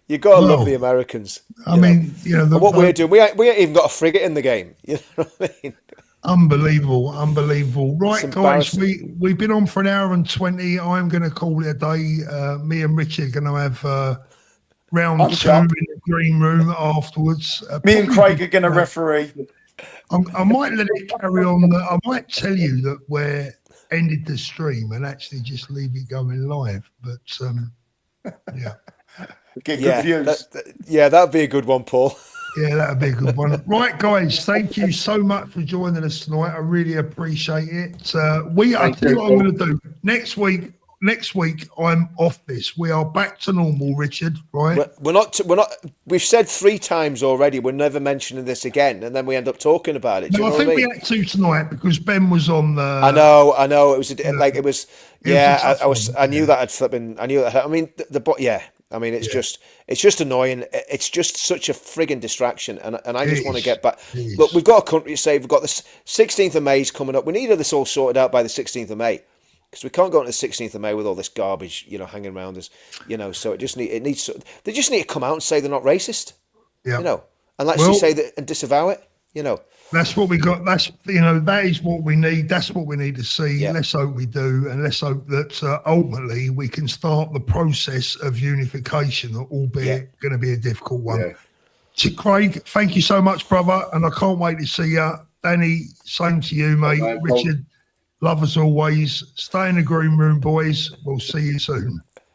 You got to love the Americans. I mean, you know, what we're doing, we ain't even got a frigate in the game. You know what I mean? Unbelievable. Right, It's guys, we've been on for an hour and 20. I'm going to call it a day. Me and Richard are going to have round 2 in the green room afterwards. Me and Craig are going to referee. I might let it carry on. I might tell you that we're ended the stream and actually just leave it going live. But yeah. Get good views. That'd be a good one, Paul. Yeah, that'd be a good one. Right, guys, thank you so much for joining us tonight. I really appreciate it. I tell you what I'm going to do next week. Next week, I'm off this. We are back to normal, Richard. Right? We're not. We've said 3 times already. We're never mentioning this again, and then we end up talking about it. Do you know I think what I mean? we had to tonight because Ben was on the. I know. It was like it was. Yeah, I knew that had flipping. I knew that. I mean, yeah. I mean, it's just annoying. It's just such a frigging distraction, and I just want to get back. Look, we've got a country to save. We've got the 16th of May coming up. We need this all sorted out by the 16th of May. Because we can't go into the 16th of May with all this garbage, hanging around us, So they just need to come out and say they're not racist, and actually say that and disavow it, That's what we got. That is what we need. That's what we need to see. Yeah. Let's hope we do, and let's hope that ultimately we can start the process of unification, albeit going to be a difficult one. Yeah. To Craig, thank you so much, brother, and I can't wait to see you. Danny, same to you, mate. Richard. Love as always. Stay in the green room, boys. We'll see you soon.